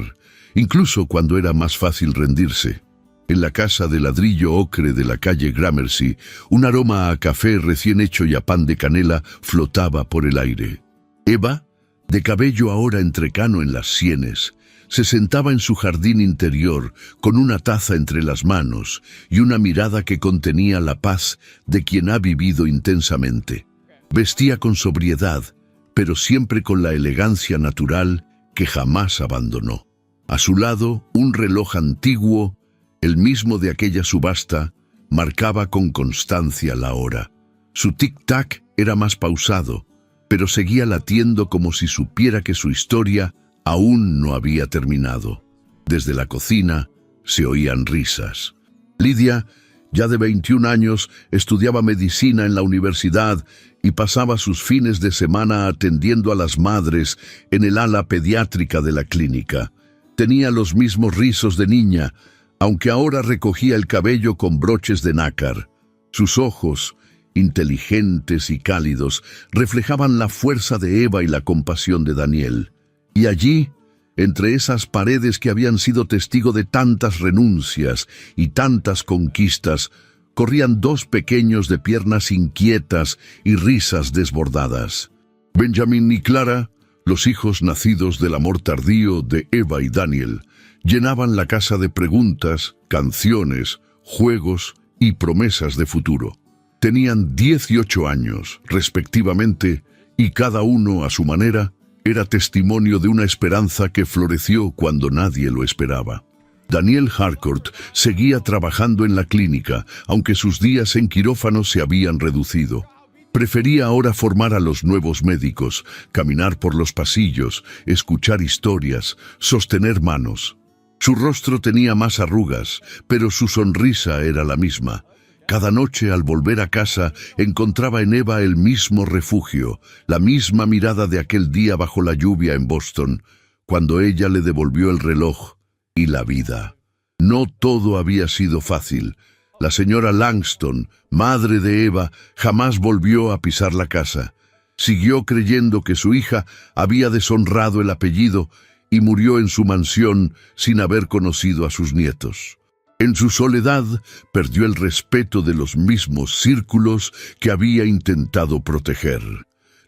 incluso cuando era más fácil rendirse. En la casa de ladrillo ocre de la calle Gramercy, un aroma a café recién hecho y a pan de canela flotaba por el aire. Eva, de cabello ahora entrecano en las sienes, se sentaba en su jardín interior con una taza entre las manos y una mirada que contenía la paz de quien ha vivido intensamente. Vestía con sobriedad, pero siempre con la elegancia natural que jamás abandonó. A su lado, un reloj antiguo, el mismo de aquella subasta, marcaba con constancia la hora. Su tic-tac era más pausado, pero seguía latiendo como si supiera que su historia Aún no había terminado. Desde la cocina se oían risas. Lidia, ya de 21 años, estudiaba medicina en la universidad y pasaba sus fines de semana atendiendo a las madres en el ala pediátrica de la clínica. Tenía los mismos rizos de niña, aunque ahora recogía el cabello con broches de nácar. Sus ojos, inteligentes y cálidos, reflejaban la fuerza de Eva y la compasión de Daniel. Y allí, entre esas paredes que habían sido testigo de tantas renuncias y tantas conquistas, corrían dos pequeños de piernas inquietas y risas desbordadas. Benjamín y Clara, los hijos nacidos del amor tardío de Eva y Daniel, llenaban la casa de preguntas, canciones, juegos y promesas de futuro. Tenían 18 años, respectivamente, y cada uno, a su manera, era testimonio de una esperanza que floreció cuando nadie lo esperaba. Daniel Harcourt seguía trabajando en la clínica, aunque sus días en quirófano se habían reducido. Prefería ahora formar a los nuevos médicos, caminar por los pasillos, escuchar historias, sostener manos. Su rostro tenía más arrugas, pero su sonrisa era la misma. Cada noche, al volver a casa, encontraba en Eva el mismo refugio, la misma mirada de aquel día bajo la lluvia en Boston, cuando ella le devolvió el reloj y la vida. No todo había sido fácil. La señora Langston, madre de Eva, jamás volvió a pisar la casa. Siguió creyendo que su hija había deshonrado el apellido y murió en su mansión sin haber conocido a sus nietos. En su soledad, perdió el respeto de los mismos círculos que había intentado proteger.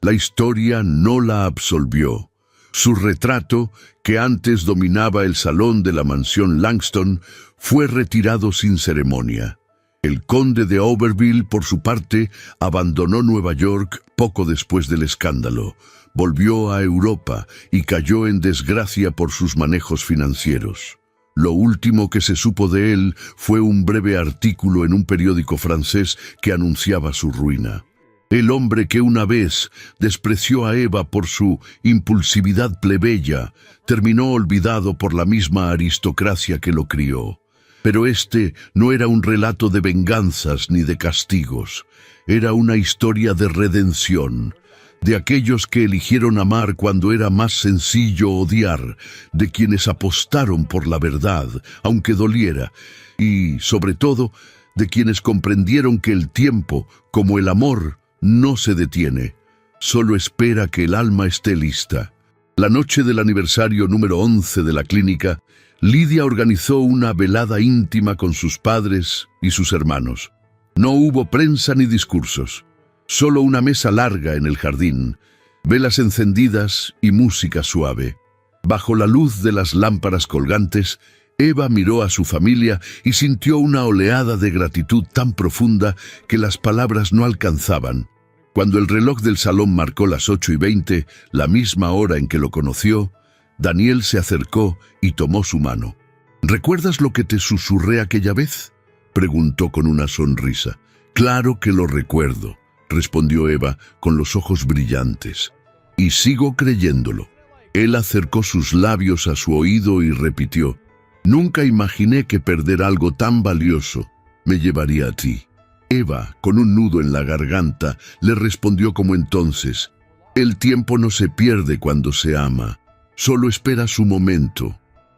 La historia no la absolvió. Su retrato, que antes dominaba el salón de la mansión Langston, fue retirado sin ceremonia. El conde de Auberville, por su parte, abandonó Nueva York poco después del escándalo. Volvió a Europa y cayó en desgracia por sus manejos financieros. Lo último que se supo de él fue un breve artículo en un periódico francés que anunciaba su ruina. El hombre que una vez despreció a Eva por su impulsividad plebeya, terminó olvidado por la misma aristocracia que lo crió. Pero este no era un relato de venganzas ni de castigos. Era una historia de redención, de aquellos que eligieron amar cuando era más sencillo odiar, de quienes apostaron por la verdad, aunque doliera, y, sobre todo, de quienes comprendieron que el tiempo, como el amor, no se detiene, solo espera que el alma esté lista. La noche del aniversario número 11 de la clínica, Lidia organizó una velada íntima con sus padres y sus hermanos. No hubo prensa ni discursos. Solo una mesa larga en el jardín, velas encendidas y música suave. Bajo la luz de las lámparas colgantes, Eva miró a su familia y sintió una oleada de gratitud tan profunda que las palabras no alcanzaban. Cuando el reloj del salón marcó las 8:20, la misma hora en que lo conoció, Daniel se acercó y tomó su mano. ¿Recuerdas lo que te susurré aquella vez?, preguntó con una sonrisa. Claro que lo recuerdo, respondió Eva con los ojos brillantes. Y sigo creyéndolo. Él acercó sus labios a su oído y repitió: nunca imaginé que perder algo tan valioso me llevaría a ti. Eva, con un nudo en la garganta, le respondió como entonces: el tiempo no se pierde cuando se ama, solo espera su momento.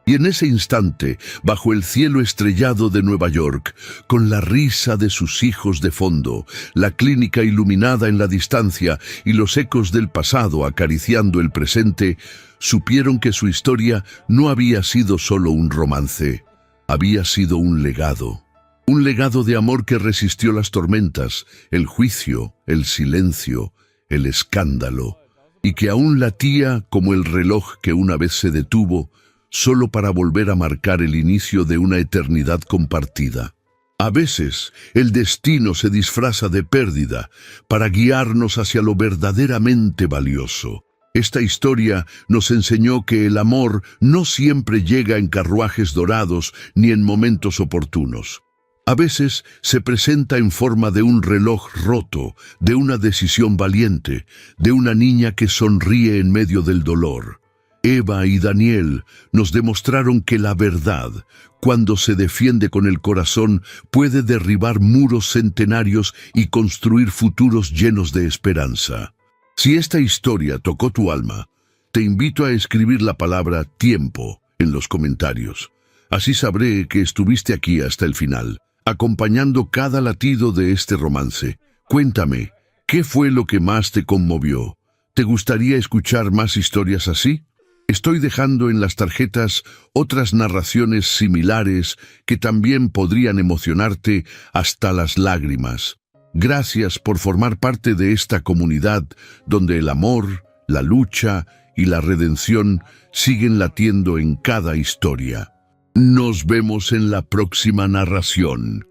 Y en ese instante, bajo el cielo estrellado de Nueva York, con la risa de sus hijos de fondo, la clínica iluminada en la distancia y los ecos del pasado acariciando el presente, supieron que su historia no había sido solo un romance, había sido un legado de amor que resistió las tormentas, el juicio, el silencio, el escándalo, y que aún latía como el reloj que una vez se detuvo, solo para volver a marcar el inicio de una eternidad compartida. A veces, el destino se disfraza de pérdida para guiarnos hacia lo verdaderamente valioso. Esta historia nos enseñó que el amor no siempre llega en carruajes dorados ni en momentos oportunos. A veces se presenta en forma de un reloj roto, de una decisión valiente, de una niña que sonríe en medio del dolor. Eva y Daniel nos demostraron que la verdad, cuando se defiende con el corazón, puede derribar muros centenarios y construir futuros llenos de esperanza. Si esta historia tocó tu alma, te invito a escribir la palabra tiempo en los comentarios. Así sabré que estuviste aquí hasta el final, acompañando cada latido de este romance. Cuéntame, ¿qué fue lo que más te conmovió? ¿Te gustaría escuchar más historias así? Estoy dejando en las tarjetas otras narraciones similares que también podrían emocionarte hasta las lágrimas. Gracias por formar parte de esta comunidad donde el amor, la lucha y la redención siguen latiendo en cada historia. Nos vemos en la próxima narración.